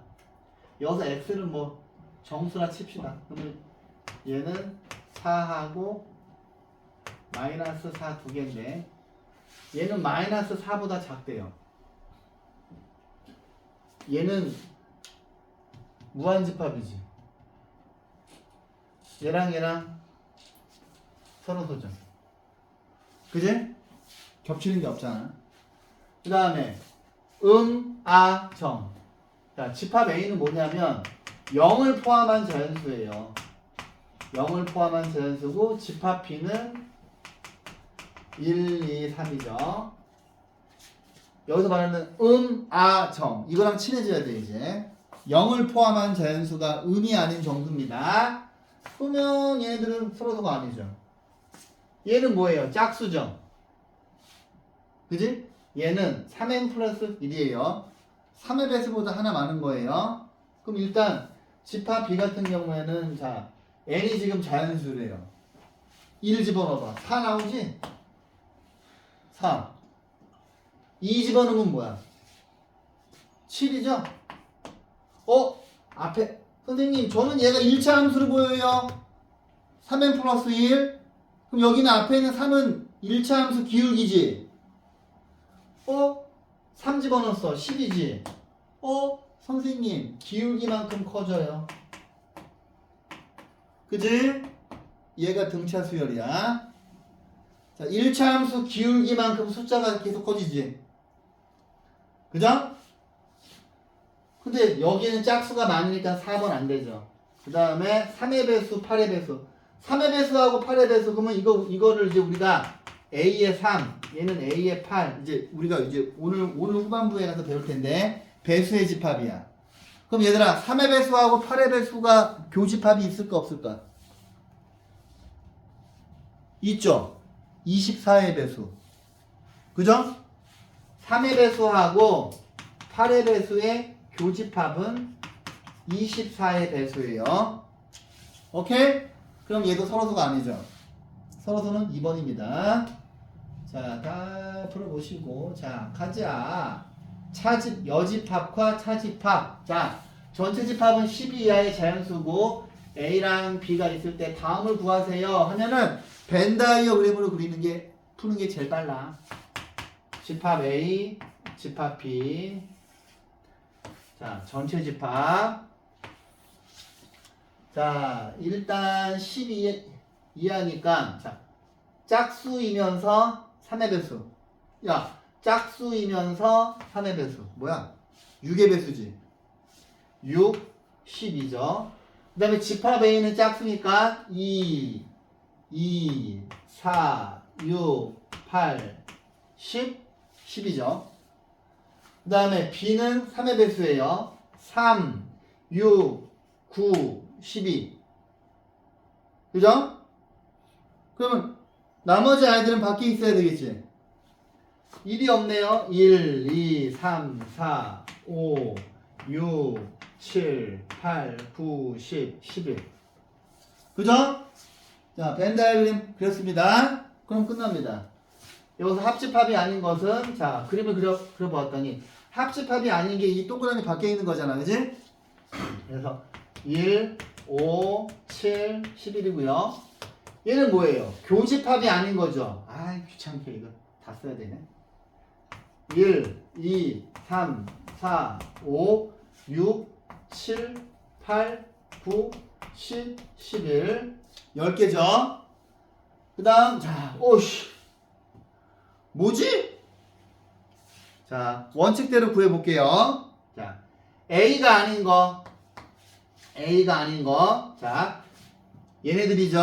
여기서 x는 뭐 정수나 칩시다. 그러면 얘는 4하고 마이너스 4 두 개인데 얘는 마이너스 4보다 작대요. 얘는 무한집합이지. 얘랑 서로 소죠. 그지? 겹치는 게 없잖아. 그 다음에 아, 정. 자, 집합 A는 뭐냐면 0을 포함한 자연수예요. 0을 포함한 자연수고 집합 B는 1, 2, 3이죠. 여기서 말하는 아, 정. 이거랑 친해져야 돼 이제. 0을 포함한 자연수가 음이 아닌 정수입니다. 그러면 얘네들은 서로서가 아니죠. 얘는 뭐예요? 짝수죠. 그지? 얘는 3n 플러스 1이에요. 3의 배수보다 하나 많은 거예요. 그럼 일단 집합 B 같은 경우에는 자 n이 지금 자연수래요. 1 집어넣어봐. 4 나오지? 4. 2 집어넣으면 뭐야? 7이죠? 앞에 선생님 저는 얘가 1차 함수로 보여요. 3n 플러스 1. 그럼 여기는 앞에 있는 3은 1차 함수 기울기지? 3 집어넣었어. 10이지? 선생님 기울기만큼 커져요. 그지? 얘가 등차 수열이야. 자, 1차 함수 기울기만큼 숫자가 계속 커지지? 그죠? 근데 여기는 짝수가 많으니까 4번 안 되죠. 그 다음에 3의 배수, 8의 배수. 3의 배수하고 8의 배수, 그러면 이거를 이제 우리가 A의 3, 얘는 A의 8. 이제 우리가 이제 오늘 후반부에 가서 배울 텐데, 배수의 집합이야. 그럼 얘들아, 3의 배수하고 8의 배수가 교집합이 있을까, 없을까? 있죠? 24의 배수. 그죠? 3의 배수하고 8의 배수의 교집합은 24의 배수예요. 오케이? 그럼 얘도 서로서가 아니죠. 서로서는 2번입니다. 자, 다 풀어보시고 자, 가자. 여집합과 차집합. 자, 전체 집합은 12 이하의 자연수고 A랑 B가 있을 때 다음을 구하세요 하면은 벤 다이어그램으로 푸는 게 제일 빨라. 집합 A, 집합 B. 자, 전체 집합. 자, 일단 12 이하니까 자, 짝수이면서 3의 배수. 야, 짝수이면서 3의 배수. 뭐야? 6의 배수지. 6, 12죠. 그 다음에 집합 A는 짝수니까 2, 4, 6, 8, 10, 10이죠. 그 다음에 B는 3의 배수예요. 3, 6, 9, 12. 그죠? 그러면 나머지 아이들은 밖에 있어야 되겠지. 1이 없네요. 1, 2, 3, 4, 5, 6, 7, 8, 9, 10, 11. 그죠? 자, 벤 다이어그램 그렸습니다. 그럼 끝납니다. 여기서 합집합이 아닌 것은 자, 그림을 그려보았더니 합집합이 아닌 게 이 동그라미 밖에 있는 거잖아. 그지? 그래서 1, 5, 7, 11이고요. 얘는 뭐예요? 교집합이 아닌 거죠. 아이 귀찮게 이거 다 써야 되네. 1, 2, 3, 4, 5, 6, 7, 8, 9, 10, 11 10개죠. 그 다음 자, 오씨 뭐지? 자, 원칙대로 구해볼게요. 자, A가 아닌 거 자, 얘네들이죠.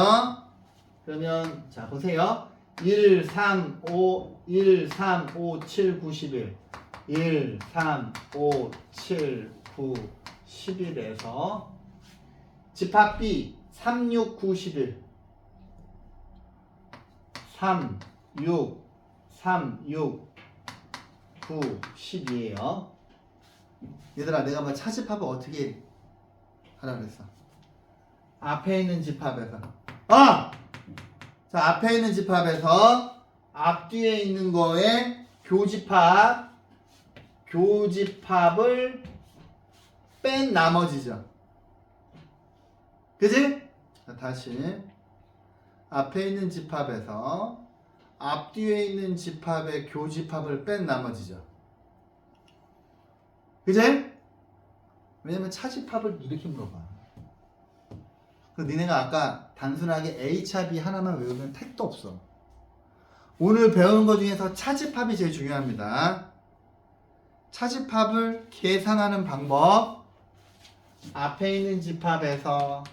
그러면 자 보세요. 1, 3, 5, 1, 3, 5, 7, 9, 11 1, 3, 5, 7, 9, 11에서 집합 B 3, 6, 9, 11 3, 6, 3, 6, 9, 10이에요. 얘들아 내가 뭐 차집합을 어떻게 하라 그랬어? 앞에 있는 집합에서 자 앞에 있는 집합에서 앞뒤에 있는 거에 교집합을 뺀 나머지죠. 그지? 자, 다시 앞에 있는 집합에서 앞뒤에 있는 집합의 교집합을 뺀 나머지죠. 그지? 왜냐면 차집합을 이렇게 물어봐. 그 니네가 아까 단순하게 A차 B 하나만 외우면 택도 없어. 오늘 배운 것 중에서 차집합이 제일 중요합니다. 차집합을 계산하는 방법. 앞에 있는 집합에서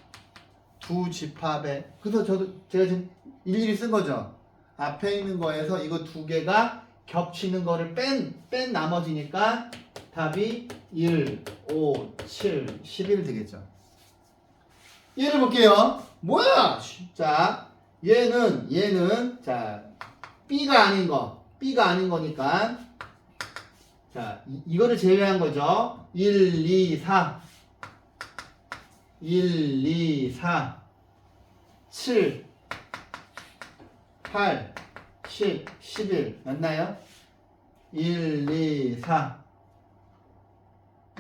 두 집합에 그래서 제가 지금 일일이 쓴 거죠. 앞에 있는 거에서 이거 두 개가 겹치는 거를 뺀 나머지니까 답이 1, 5, 7, 11 되겠죠. 얘를 볼게요. 뭐야? 자, 얘는 자 B가 아닌 거니까 자 이거를 제외한 거죠. 1, 2, 4 1, 2, 4 7 8 10, 11 맞나요? 1, 2, 4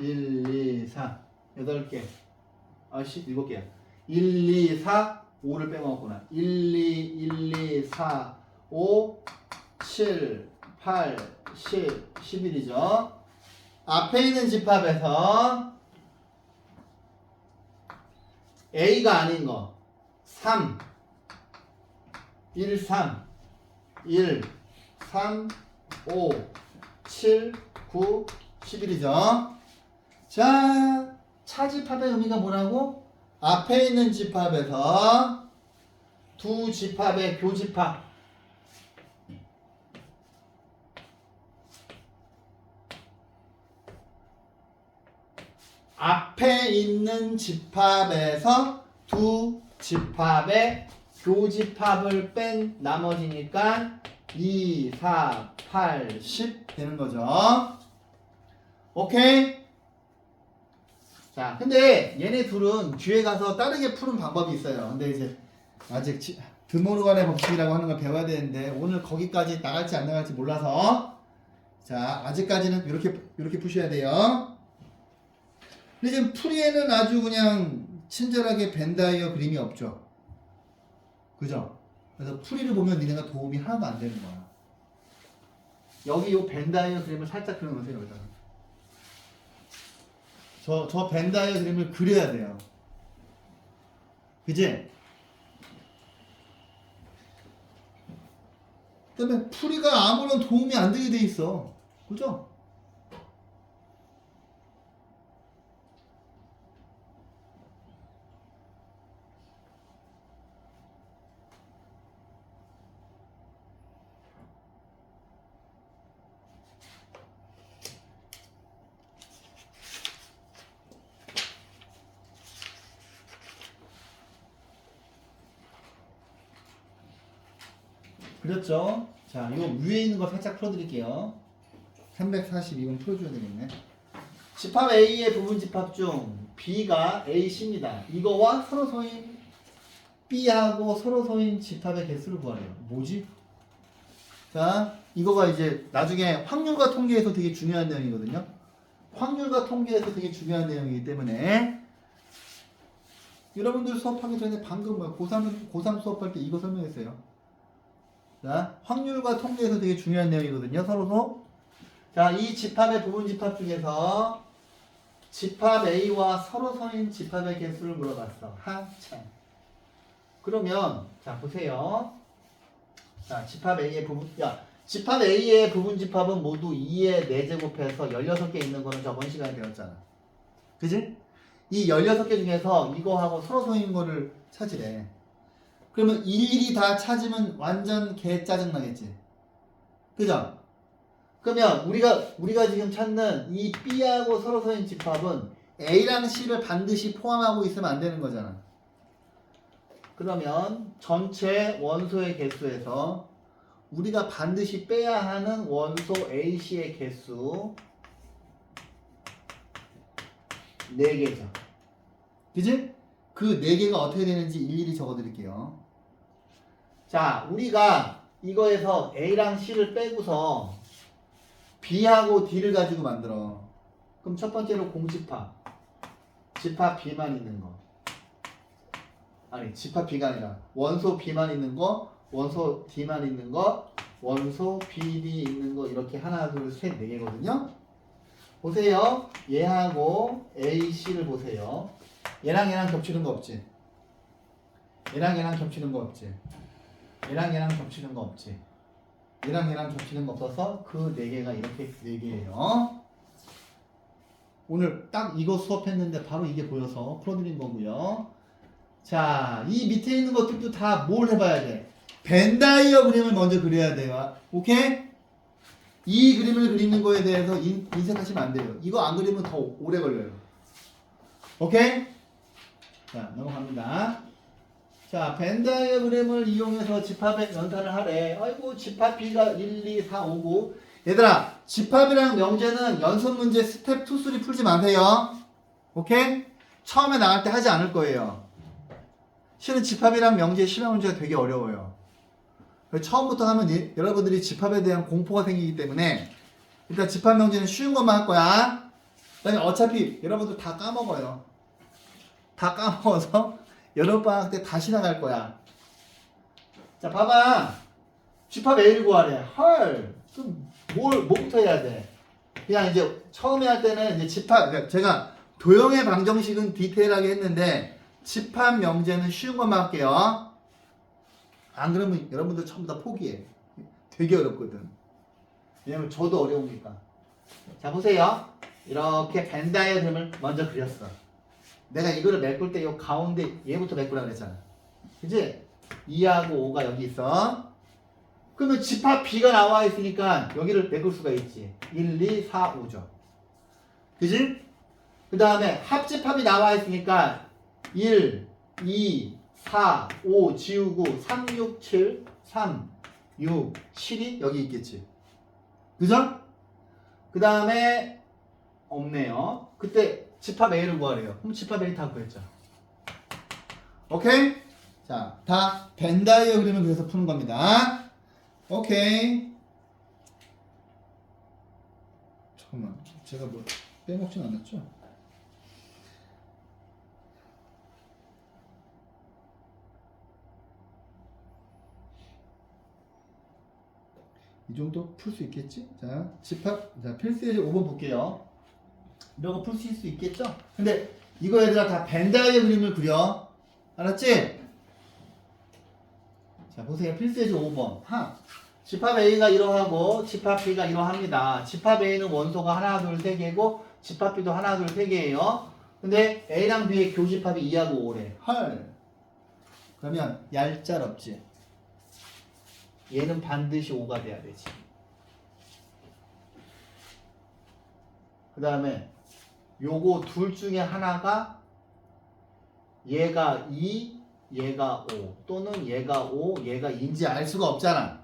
1, 2, 4 8개 7개야 1, 2, 4 5를 빼먹었구나 1, 2, 4 5 7 8 10 11이죠 앞에 있는 집합에서 A가 아닌 거 3 1, 3 1 3 5 7 9 11이죠 자 차집합의 의미가 뭐라고? 앞에 있는 집합에서 두 집합의 교집합 앞에 있는 집합에서 두 집합의 교집합을 뺀 나머지니까 2, 4, 8, 10 되는 거죠. 오케이? 자, 근데 얘네 둘은 뒤에 가서 다르게 푸는 방법이 있어요. 근데 이제 아직 드모르간의 법칙이라고 하는 걸 배워야 되는데 오늘 거기까지 나갈지 안 나갈지 몰라서 자, 아직까지는 이렇게 푸셔야 돼요. 근데 지금 풀이에는 아주 그냥 친절하게 벤 다이어 그림이 없죠. 그죠? 그래서 풀이를 보면 니네가 도움이 하나도 안 되는 거야. 여기 요 벤 다이어 그림을 살짝 그려놓으세요. 여기다가. 저 벤 다이어 그림을 그려야 돼요. 그지? 그 다음에 풀이가 아무런 도움이 안 되게 돼 있어. 그죠? 그렇죠? 자, 요 위에 있는 거 살짝 풀어드릴게요. 342번 풀어줘야 되겠네. 집합 A의 부분 집합 중 B가 AC입니다. 이거와 서로 서인 B하고 서로서인 집합의 개수를 구하래요. 뭐지? 자, 이거가 이제 나중에 확률과 통계에서 되게 중요한 내용이거든요. 확률과 통계에서 되게 중요한 내용이기 때문에 여러분들 수업하기 전에 방금 고3 수업할 때 이거 설명했어요. 자, 확률과 통계에서 되게 중요한 내용이거든요. 서로서. 자, 이 집합의 부분 집합 중에서 집합 A와 서로서인 집합의 개수를 물어봤어. 한참. 그러면 자 보세요. 자, 집합 A의 부분 집합은 모두 2의 4제곱해서 16개 있는 거는 저번 시간에 배웠잖아. 그지? 이 16개 중에서 이거하고 서로서인 거를 찾으래. 그러면 일일이 다 찾으면 완전 개 짜증나겠지. 그죠? 그러면 우리가 지금 찾는 이 B하고 서로서인 집합은 A랑 C를 반드시 포함하고 있으면 안 되는 거잖아. 그러면 전체 원소의 개수에서 우리가 반드시 빼야 하는 원소 AC의 개수 4개죠. 그지? 그 4개가 어떻게 되는지 일일이 적어 드릴게요. 자, 우리가 이거에서 A랑 C를 빼고서 B하고 D를 가지고 만들어. 그럼 첫 번째로 공집합. 집합 B만 있는 거. 아니, 집합 B가 아니라 원소 B만 있는 거, 원소 D만 있는 거, 원소 BD 있는 거 이렇게 하나, 둘, 셋, 4개거든요. 보세요. 얘하고 AC를 보세요. 얘랑 얘랑 겹치는 거 없지? 얘랑 얘랑 겹치는 거 없지? 얘랑 얘랑 겹치는 거 없지? 얘랑 얘랑 겹치는 거 없어서 그 4개가 이렇게 4개예요. 오늘 딱 이거 수업했는데 바로 이게 보여서 풀어드린 거고요. 자, 이 밑에 있는 것들도 다 뭘 해봐야 돼? 벤 다이어그램을 먼저 그려야 돼요. 오케이? 이 그림을 그리는 거에 대해서 인색하시면 안 돼요. 이거 안 그리면 더 오래 걸려요. 오케이? 자, 넘어갑니다. 자, 벤 다이어그램을 이용해서 집합의 연산을 하래. 아이고, 집합 B가 1, 2, 4, 5, 9. 얘들아, 집합이랑 명제는 연습 문제 스텝 2, 3 풀지 마세요. 오케이? 처음에 나갈 때 하지 않을 거예요. 실은 집합이랑 명제 심화 문제가 되게 어려워요. 처음부터 하면 여러분들이 집합에 대한 공포가 생기기 때문에 일단 집합 명제는 쉬운 것만 할 거야. 그 다음에 어차피 여러분들 다 까먹어요. 다 까먹어서 여름방학 때 다시 나갈 거야. 자, 봐봐. 집합 A를 구하래. 헐. 그럼 뭐부터 해야 돼? 그냥 이제 처음에 할 때는 이제 집합, 그러니까 제가 도형의 방정식은 디테일하게 했는데 집합 명제는 쉬운 것만 할게요. 안 그러면 여러분들 전부 다 포기해. 되게 어렵거든. 왜냐면 저도 어려우니까. 자, 보세요. 이렇게 벤 다이어그램을 먼저 그렸어. 내가 이거를 메꿀 때 이 가운데 얘부터 메꾸라 그랬잖아. 그치? 2하고 5가 여기 있어. 그러면 집합 B가 나와 있으니까 여기를 메꿀 수가 있지. 1, 2, 4, 5죠. 그치? 그 다음에 합집합이 나와 있으니까 1, 2, 4, 5 지우고 3, 6, 7, 3, 6, 7이 여기 있겠지. 그죠? 그 다음에 없네요. 그때 집합 A를 구하래요. 그럼 집합 A 다 구했죠. 오케이? 자, 다 벤 다이어그램을 그래서 푸는 겁니다. 오케이. 잠깐만, 제가 뭐 빼먹진 않았죠? 이 정도 풀 수 있겠지? 자, 집합, 자, 필수 예제 5번 볼게요. 이런 거 풀 수 있겠죠? 근데 이거 얘들아 다 벤 다이어그램을 그려. 알았지? 자, 보세요. 필수 예제 5번. 집합 A가 이러하고 집합 B가 이러합니다. 집합 A는 원소가 하나, 둘, 세 개고 집합 B도 하나, 둘, 세 개예요. 근데 A랑 B의 교집합이 2하고 5래. 헐. 그러면 얄짤없지. 얘는 반드시 5가 돼야 되지. 그 다음에 요거 둘 중에 하나가 얘가 2, 얘가 5 또는 얘가 5, 얘가 2인지 알 수가 없잖아.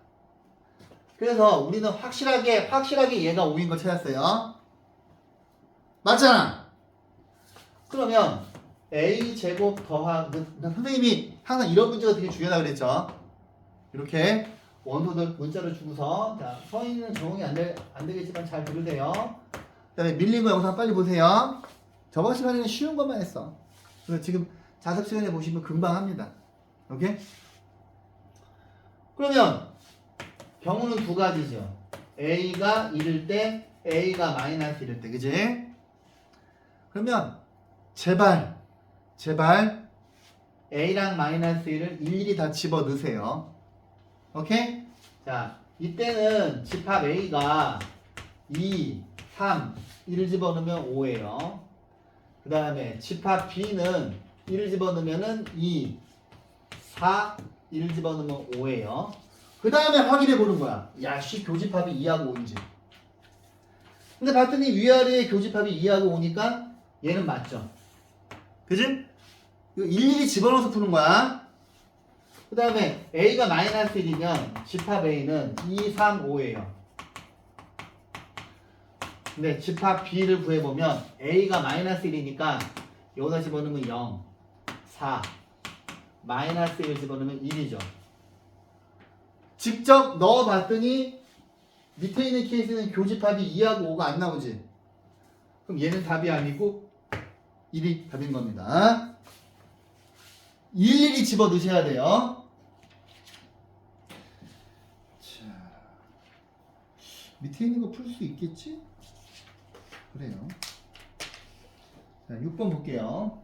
그래서 우리는 확실하게 얘가 5인 걸 찾았어요. 맞잖아. 그러면 A 제곱 더하기 선생님이 항상 이런 문제가 되게 중요하다 그랬죠. 이렇게 원소들 문자를 주고서 자 서인은 적응이 안 되겠지만 잘 들으세요. 그다음에 밀린 거 영상 빨리 보세요. 저번 시간에는 쉬운 것만 했어. 그래서 지금 자습 시간에 보시면 금방 합니다. 오케이? 그러면 경우는 두 가지죠. A가 1일 때, A가 마이너스 1일 때, 그지? 그러면 제발 A랑 마이너스 1을 일일이 다 집어 넣으세요. 오케이? 자, 이때는 집합 A가 2, 3, 1을 집어넣으면 5예요. 그 다음에 집합 B는 1을 집어넣으면 2, 4, 1을 집어넣으면 5예요. 그 다음에 확인해 보는 거야. 야, 씨, 교집합이 2하고 5인지. 근데 봤더니 위아래의 교집합이 2하고 5니까 얘는 맞죠. 그지? 이거 일일이 집어넣어서 푸는 거야. 그 다음에 A가 마이너스 1이면 집합 A는 2, 3, 5예요. 근데 집합 B를 구해보면 A가 마이너스 1이니까 여기다 집어넣으면 0, 4, 마이너스 1 집어넣으면 1이죠. 직접 넣어봤더니 밑에 있는 케이스는 교집합이 2하고 5가 안 나오지. 그럼 얘는 답이 아니고 1이 답인 겁니다. 일일이 집어 넣으셔야 돼요. 자, 밑에 있는 거 풀 수 있겠지? 그래요. 자, 6번 볼게요.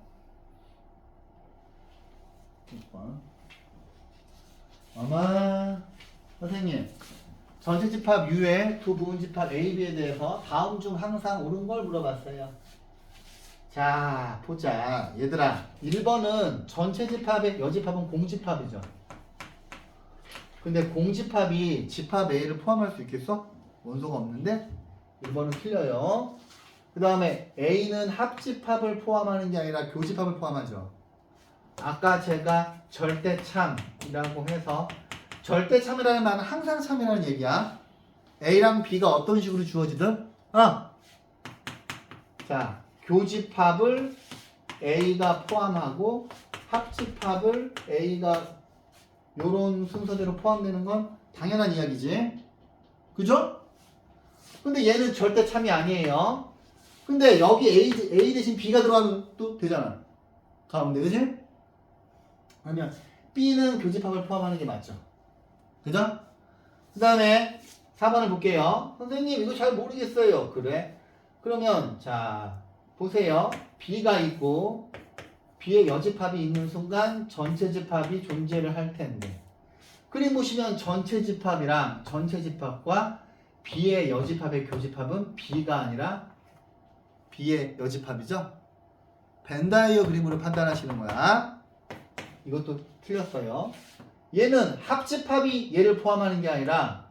6번. 아마 선생님 전체 집합 U의 두 부분 집합 A, B에 대해서 다음 중 항상 옳은 걸 물어봤어요. 자, 보자. 얘들아, 1번은 전체 집합의 여집합은 공집합이죠. 근데 공집합이 집합 A를 포함할 수 있겠어? 원소가 없는데? 1번은 틀려요. 그 다음에 A는 합집합을 포함하는 게 아니라 교집합을 포함하죠. 아까 제가 절대참이라고 해서 절대참이라는 말은 항상 참이라는 얘기야. A랑 B가 어떤 식으로 주어지든 자, 교집합을 A가 포함하고 합집합을 A가 요런 순서대로 포함되는 건 당연한 이야기지. 그죠? 근데 얘는 절대 참이 아니에요. 근데 여기 A 대신 B가 들어가면 또 되잖아. 가운데, 그지? 그러면 B는 교집합을 포함하는 게 맞죠. 그죠? 그 다음에 4번을 볼게요. 선생님 이거 잘 모르겠어요. 그래? 그러면 자 보세요. B가 있고 B의 여집합이 있는 순간 전체 집합이 존재를 할 텐데 그림 보시면 전체 집합이랑 전체 집합과 B의 여집합의 교집합은 B가 아니라 B의 여집합이죠. 벤다이어 그림으로 판단하시는 거야. 이것도 틀렸어요. 얘는 합집합이 얘를 포함하는 게 아니라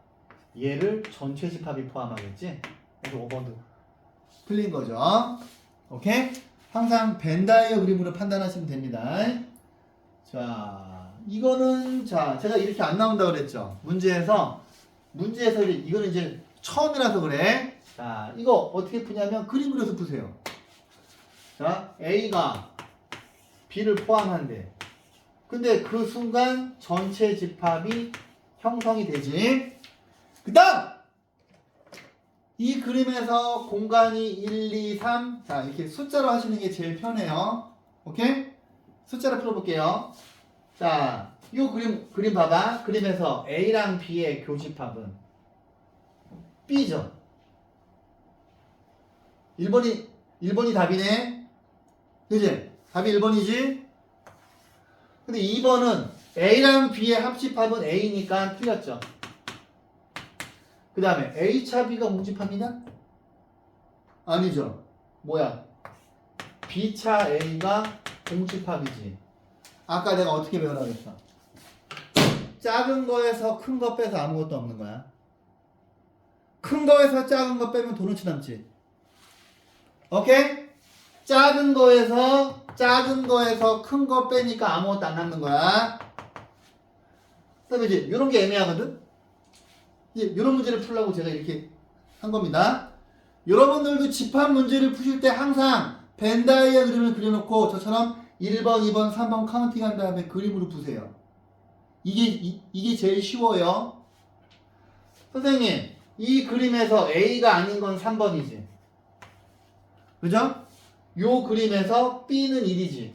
얘를 전체 집합이 포함하겠지. 그래서 5번도 틀린 거죠. 오케이? 항상 벤다이어 그림으로 판단하시면 됩니다. 자, 이거는 자 제가 이렇게 안 나온다고 그랬죠. 문제에서 이거는 이제 처음이라서 그래. 자, 이거 어떻게 푸냐면 그림 그려서 푸세요. 자, A가 B를 포함한대. 근데 그 순간 전체 집합이 형성이 되지. 그 다음! 이 그림에서 공간이 1, 2, 3. 자, 이렇게 숫자로 하시는 게 제일 편해요. 오케이? 숫자로 풀어볼게요. 자, 이 그림 봐봐. 그림에서 A랑 B의 교집합은 B죠. 1번이 답이네. 그지? 답이 1번이지? 근데 2번은 A랑 B의 합집합은 A니까 틀렸죠. 그 다음에 A차 B가 공집합이냐? 아니죠. 뭐야? B차 A가 공집합이지. 아까 내가 어떻게 배우라고 했어? 작은 거에서 큰 거 빼서 아무것도 없는 거야. 큰 거에서 작은 거 빼면 도넛이 남지. 오케이? 작은 거에서 큰 거 빼니까 아무것도 안 남는 거야. 그 다음에 이제 이런 게 애매하거든? 이제 이런 문제를 풀려고 제가 이렇게 한 겁니다. 여러분들도 집합 문제를 푸실 때 항상 벤다이어 그림을 그려놓고 저처럼 1번, 2번, 3번 카운팅한 다음에 그림으로 푸세요. 이게 제일 쉬워요. 선생님, 이 그림에서 A가 아닌 건 3번이지. 그죠? 요 그림에서 B는 1이지.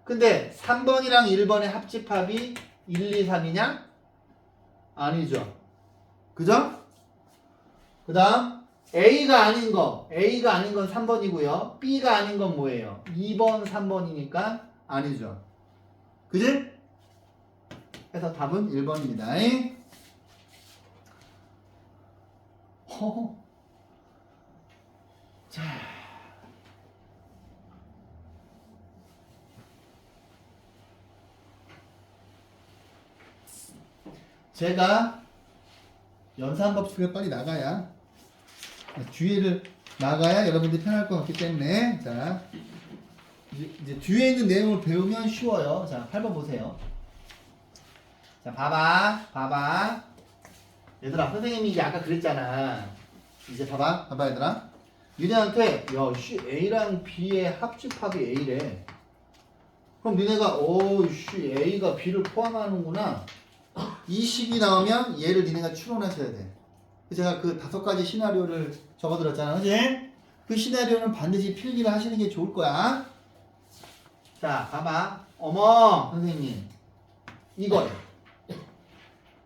근데 3번이랑 1번의 합집합이 1, 2, 3이냐? 아니죠. 그죠? 그 다음 A가 아닌 건 3번이고요. B가 아닌 건 뭐예요? 2번, 3번이니까 아니죠. 그지? 그래서 답은 1번입니다. 자, 제가 연산법칙을 빨리 나가야 뒤에를 나가야 여러분들이 편할 것 같기 때문에 자 이제 뒤에 있는 내용을 배우면 쉬워요. 자 8번 보세요. 자 봐봐 얘들아, 선생님이 이제 아까 그랬잖아. 이제 봐봐 얘들아, 니네한테 야 A랑 B의 합집합이 A래. 그럼 니네가 A가 B를 포함하는구나, 이 식이 나오면 얘를 니네가 추론하셔야 돼. 제가 그 5가지 시나리오를 적어드렸잖아, 그지? 그 시나리오는 반드시 필기를 하시는 게 좋을 거야. 자, 봐봐. 어머, 선생님, 이거래.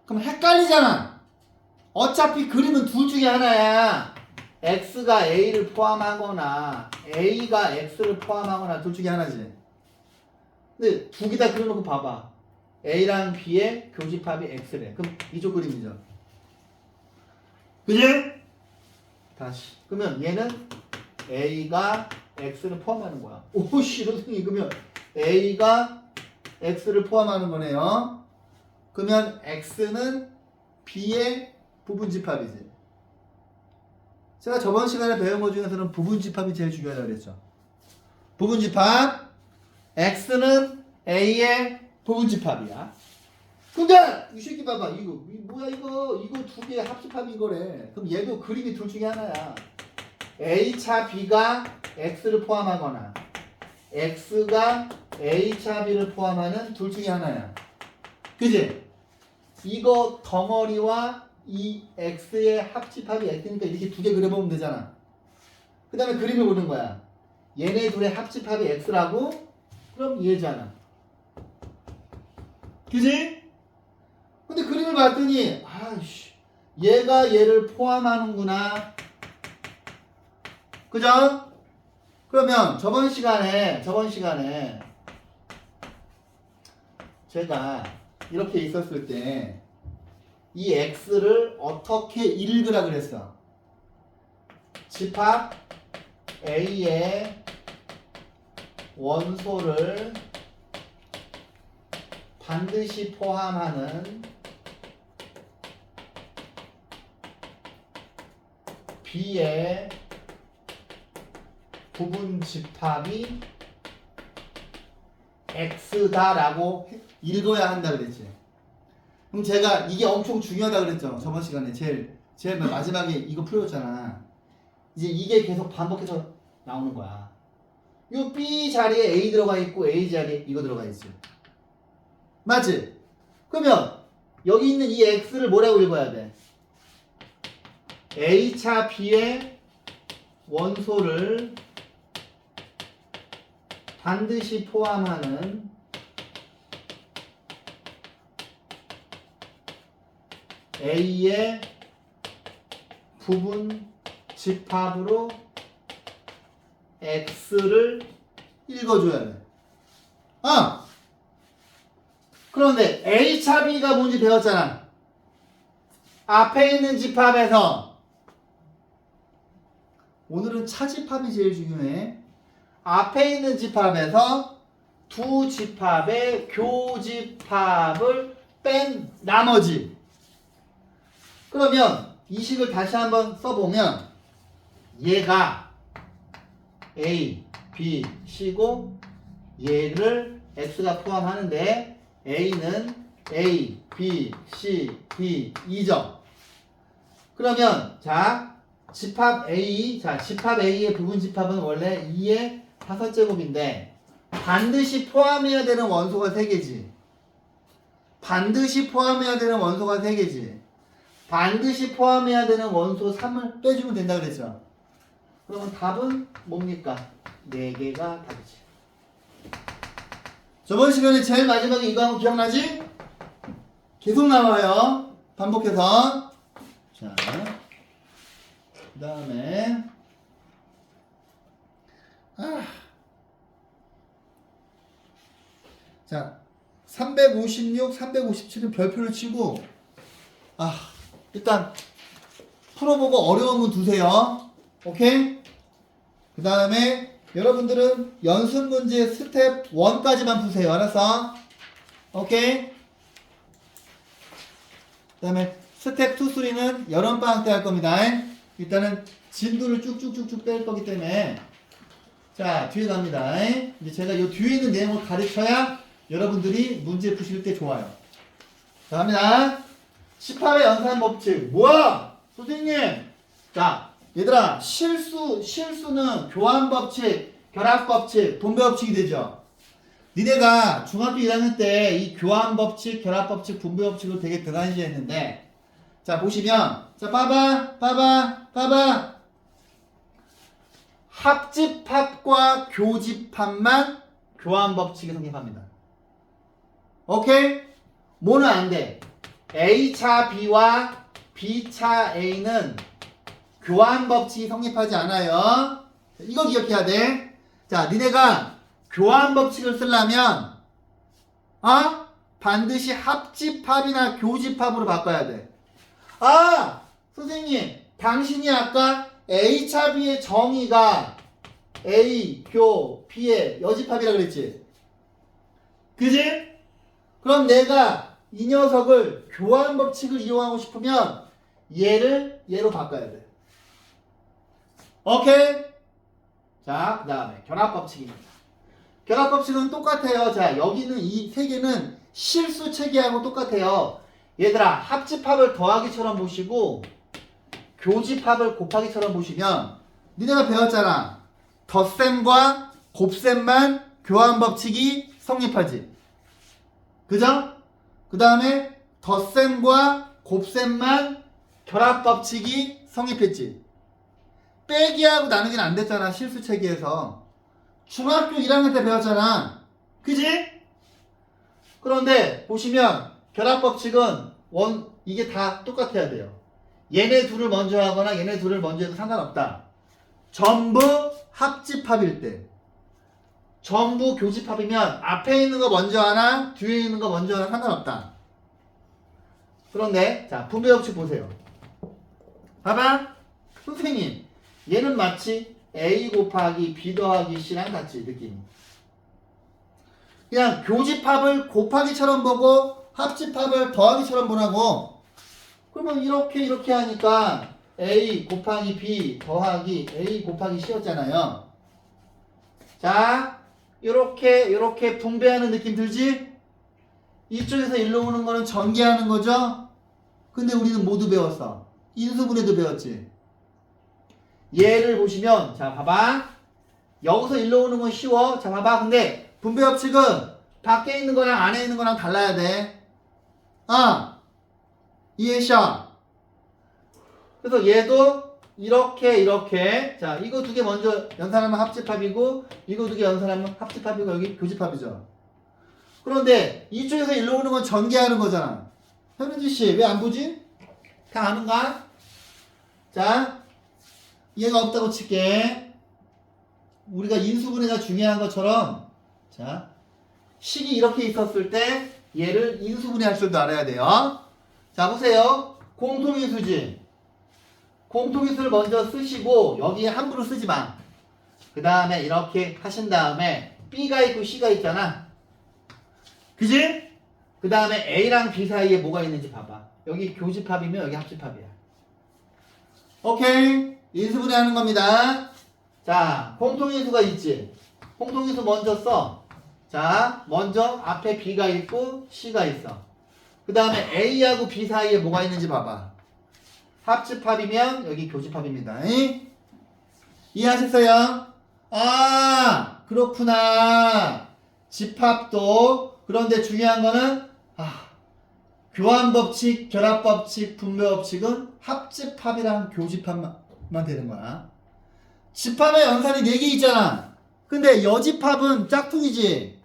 그럼 헷갈리잖아. 어차피 그림은 둘 중에 하나야. X가 A를 포함하거나 A가 X를 포함하거나 둘 중에 하나지. 근데 두 개 다 그려놓고 봐봐. A랑 B의 교집합이 X래. 그럼 이쪽 그림이죠. 그지? 다시. 그러면 얘는 A가 X를 포함하는 거야. 오씨, 선생님, 그러면 A가 X를 포함하는 거네요. 그러면 X는 B의 부분집합이지. 제가 저번 시간에 배운 것 중에서는 부분집합이 제일 중요하다고 그랬죠. 부분집합. X는 A의 부분집합이야. 근데 이 새끼 봐봐, 이거 뭐야, 이거 두 개의 합집합인 거래. 그럼 얘도 그림이 둘 중에 하나야. A차 B가 X를 포함하거나 X가 A차 B를 포함하는 둘 중에 하나야. 그지? 이거 덩어리와 이 X의 합집합이 X니까 이렇게 두 개 그려보면 되잖아. 그 다음에 그림을 보는 거야. 얘네 둘의 합집합이 X라고? 그럼 얘잖아. 그지? 근데 그림을 봤더니 아이씨, 얘가 얘를 포함하는구나. 그죠? 그러면 저번 시간에 제가 이렇게 있었을 때 이 X를 어떻게 읽으라 그랬어? 집합 A의 원소를 반드시 포함하는 B의 부분 집합이 X다라고 읽어야 한다 그랬지. 그럼 제가 이게 엄청 중요하다 그랬죠. 저번 시간에 제일 마지막에 이거 풀었잖아. 이제 이게 계속 반복해서 나오는 거야. 요 B 자리에 A 들어가 있고 A 자리에 이거 들어가 있지. 맞지? 그러면 여기 있는 이 X를 뭐라고 읽어야 돼? A차 B의 원소를 반드시 포함하는 A의 부분 집합으로 X를 읽어줘야 돼. 그런데 A차 B가 뭔지 배웠잖아. 앞에 있는 집합에서 오늘은 차집합이 제일 중요해. 앞에 있는 집합에서 두 집합의 교집합을 뺀 나머지. 그러면 이 식을 다시 한번 써보면 얘가 A, B, C고 얘를 X가 포함하는데 A는 A, B, C, D, E죠. 그러면 자 집합 A의 부분 집합은 원래 2의 5제곱인데 반드시 포함해야 되는 원소가 3개지. 반드시 포함해야 되는 원소가 3개지. 반드시 포함해야 되는 원소 3을 빼주면 된다 그랬죠. 그러면 답은 뭡니까? 4개가 답이지. 저번 시간에 제일 마지막에 이거 한거 기억나지? 계속 나와요. 반복해서. 자, 그 다음에 자, 356, 357은 별표를 치고 일단 풀어보고 어려운 문 두세요. 오케이? 그 다음에 여러분들은 연습 문제 스텝 1까지만 푸세요. 알았어? 오케이? 그 다음에 스텝 2, 3는 여름방학 때 할 겁니다. 일단은 진도를 쭉쭉쭉쭉 뺄 거기 때문에 자, 뒤에 갑니다. 이제 제가 요 뒤에 있는 내용을 가르쳐야 여러분들이 문제 푸실 때 좋아요. 자, 갑니다. 18의 연산 법칙. 뭐야? 선생님. 자, 얘들아, 실수는 교환 법칙, 결합 법칙, 분배 법칙이 되죠. 니네가 중학교 1학년 때 이 교환 법칙, 결합 법칙, 분배 법칙을 되게 등한시 했는데, 자, 보시면, 자, 봐봐. 합집합과 교집합만 교환 법칙이 성립합니다. 오케이? 뭐는 안 돼? A차 B와 B차 A는 교환 법칙이 성립하지 않아요. 이거 기억해야 돼. 자, 니네가 교환 법칙을 쓰려면 반드시 합집합이나 교집합으로 바꿔야 돼. 선생님, 당신이 아까 A차 B의 정의가 A, 교, B의 여집합이라 그랬지? 그지? 그럼 내가 이 녀석을 교환 법칙을 이용하고 싶으면 얘로 바꿔야 돼. 오케이? 자, 그 다음에 결합법칙입니다. 결합법칙은 똑같아요. 자, 여기는 이 3개는 실수 체계하고 똑같아요. 얘들아, 합집합을 더하기처럼 보시고 교집합을 곱하기처럼 보시면 니네가 배웠잖아. 덧셈과 곱셈만 교환법칙이 성립하지. 그죠? 그 다음에 덧셈과 곱셈만 결합법칙이 성립했지. 빼기하고 나누기는 안 됐잖아. 실수체계에서. 중학교 1학년 때 배웠잖아. 그지? 그런데 보시면 결합법칙은 이게 다 똑같아야 돼요. 얘네 둘을 먼저 하거나 얘네 둘을 먼저 해도 상관없다. 전부 합집합일 때. 전부 교집합이면 앞에 있는 거 먼저 하나 뒤에 있는 거 먼저 하나 상관없다. 그런데 자, 분배법칙 보세요. 봐봐. 선생님, 얘는 마치 A 곱하기 B 더하기 C랑 같지, 느낌. 그냥 교집합을 곱하기처럼 보고 합집합을 더하기처럼 보라고. 그러면 이렇게 하니까 A 곱하기 B 더하기 A 곱하기 C였잖아요. 자, 이렇게 분배하는 느낌 들지? 이쪽에서 일로 오는 거는 전개하는 거죠? 근데 우리는 모두 배웠어. 인수분해도 배웠지. 얘를 보시면, 자, 봐봐. 여기서 일로 오는 건 쉬워. 자, 봐봐. 근데 분배법칙은 밖에 있는 거랑 안에 있는 거랑 달라야 돼. 이해셔. 그래서 얘도 이렇게. 자, 이거 2개 먼저 연산하면 합집합이고, 이거 2개 연산하면 합집합이고, 여기 교집합이죠. 그런데 이쪽에서 일로 오는 건 전개하는 거잖아. 현은지 씨, 왜 안 보지? 다 아는가? 자, 얘가 없다고 칠게. 우리가 인수분해가 중요한 것처럼, 자, 식이 이렇게 있었을 때 얘를 인수분해할 줄도 알아야 돼요. 자, 보세요. 공통인수지. 공통인수를 먼저 쓰시고 여기에 함부로 쓰지 마. 그 다음에 이렇게 하신 다음에 B가 있고 C가 있잖아. 그지? 그 다음에 A랑 B 사이에 뭐가 있는지 봐봐. 여기 교집합이면 여기 합집합이야. 오케이. 인수분해 하는 겁니다. 자, 공통인수가 있지. 공통인수 먼저 써. 자, 먼저 앞에 B가 있고 C가 있어. 그 다음에 A하고 B 사이에 뭐가 있는지 봐봐. 합집합이면 여기 교집합입니다. 이해하셨어요? 그렇구나. 집합도. 그런데 중요한 거는 교환법칙, 결합법칙, 분배법칙은 합집합이랑 교집합만 되는 거야. 집합의 연산이 4개 있잖아. 근데 여집합은 짝퉁이지.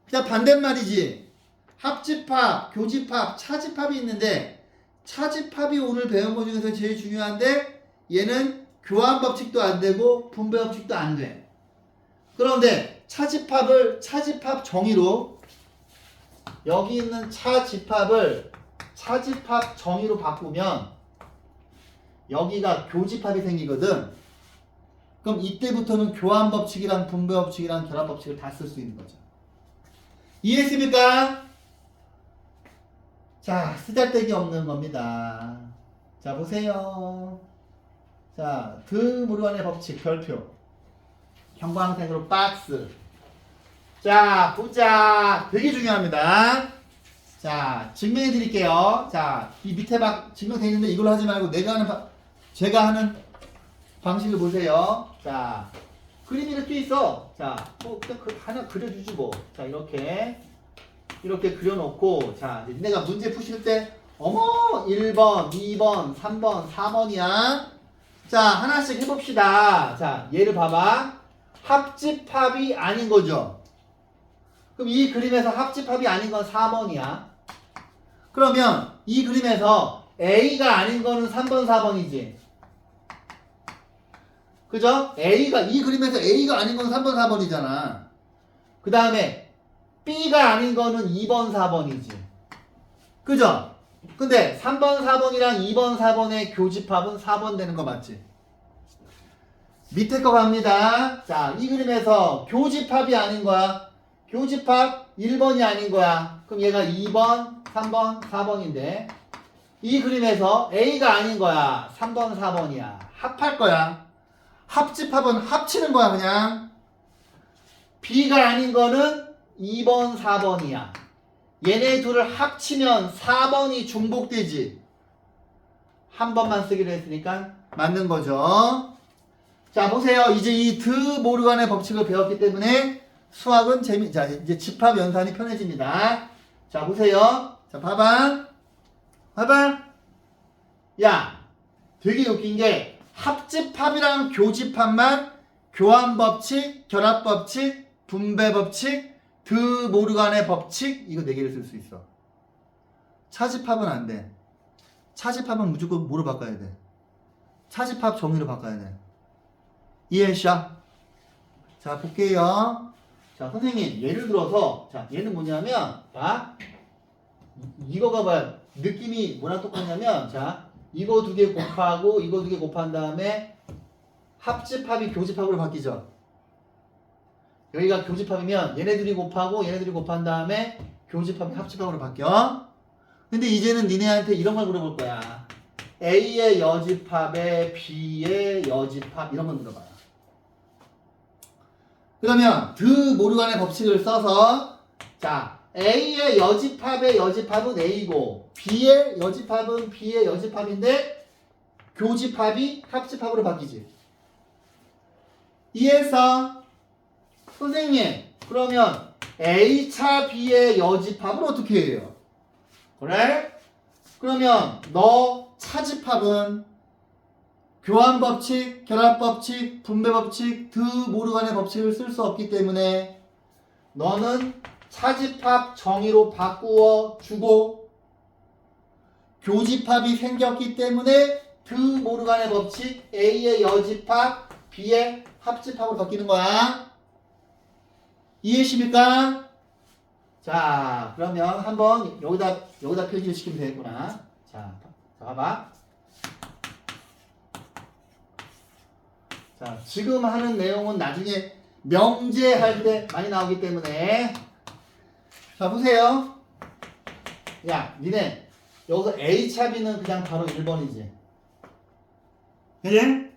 그냥 반대말이지. 합집합, 교집합, 차집합이 있는데 차집합이 오늘 배운 것 중에서 제일 중요한데 얘는 교환법칙도 안 되고 분배법칙도 안 돼. 그런데 차집합을 차집합 정의로 여기 있는 차집합을 차집합 정의로 바꾸면 여기가 교집합이 생기거든. 그럼 이때부터는 교환법칙이랑 분배법칙이랑 결합법칙을 다 쓸 수 있는 거죠. 이해했습니까? 자, 쓰잘데기 없는 겁니다. 자, 보세요. 자, 드모르간의 법칙 별표. 형광색으로 박스. 자, 보자. 되게 중요합니다. 자, 증명해 드릴게요. 자, 이 밑에 증명되어 있는데 이걸로 하지 말고 제가 하는 방식을 보세요. 자, 그림이 이렇게 있어. 자, 그냥 하나 그려주지 뭐. 자, 이렇게 그려놓고, 자, 내가 문제 푸실 때, 어머, 1번, 2번, 3번, 4번이야. 자, 하나씩 해봅시다. 자, 얘를 봐봐. 합집합이 아닌 거죠. 그럼 이 그림에서 합집합이 아닌 건 4번이야. 그러면 이 그림에서 A가 아닌 거는 3번, 4번이지. 그죠? 이 그림에서 A가 아닌 건 3번, 4번이잖아. 그 다음에 B가 아닌 거는 2번, 4번이지. 그죠? 근데 3번, 4번이랑 2번, 4번의 교집합은 4번 되는 거 맞지? 밑에 거 갑니다. 자, 이 그림에서 교집합이 아닌 거야. 교집합 1번이 아닌 거야. 그럼 얘가 2번, 3번, 4번인데 이 그림에서 A가 아닌 거야. 3번, 4번이야. 합할 거야. 합집합은 합치는 거야 그냥. B가 아닌 거는 2번, 4번이야. 얘네 둘을 합치면 4번이 중복되지. 한 번만 쓰기로 했으니까 맞는 거죠. 자, 보세요. 이제 이 드모르간의 법칙을 배웠기 때문에 수학은 자, 이제 집합 연산이 편해집니다. 자, 보세요. 자, 봐봐. 야, 되게 웃긴 게 합집합이랑 교집합만 교환법칙, 결합법칙, 분배법칙, 드모르간의 법칙 이거 4개를 쓸 수 있어. 차집합은 안 돼. 차집합은 무조건 뭐로 바꿔야 돼? 차집합 정의로 바꿔야 돼. 이해했어? 자, 볼게요. 자, 선생님, 예를 들어서, 자, 얘는 뭐냐면, 자, 이거가 뭐야? 느낌이 뭐랑 똑같냐면, 자, 이거 2개 곱하고, 이거 2개 곱한 다음에, 합집합이 교집합으로 바뀌죠? 여기가 교집합이면, 얘네들이 곱하고, 얘네들이 곱한 다음에, 교집합이 합집합으로 바뀌어. 근데 이제는 니네한테 이런 걸 물어볼 거야. A의 여집합에 B의 여집합, 이런 걸 물어봐요. 그러면 드모르간의 법칙을 써서 자 A의 여집합의 여집합은 A고 B의 여집합은 B의 여집합인데 교집합이 합집합으로 바뀌지. 이해했어? 선생님 그러면 A차 B의 여집합은 어떻게 해요? 그래? 그러면 너 차집합은 교환법칙, 결합법칙, 분배법칙, 드모르간의 법칙을 쓸 수 없기 때문에 너는 차집합 정의로 바꾸어 주고 교집합이 생겼기 때문에 드모르간의 법칙 A의 여집합, B의 합집합으로 바뀌는 거야. 이해하십니까? 자, 그러면 한번 여기다 표시를 시키면 되겠구나. 자, 봐봐. 자, 지금 하는 내용은 나중에 명제할 때 많이 나오기 때문에 자, 보세요. 야, 니네 여기서 A차 B는 그냥 바로 1번이지. 그지?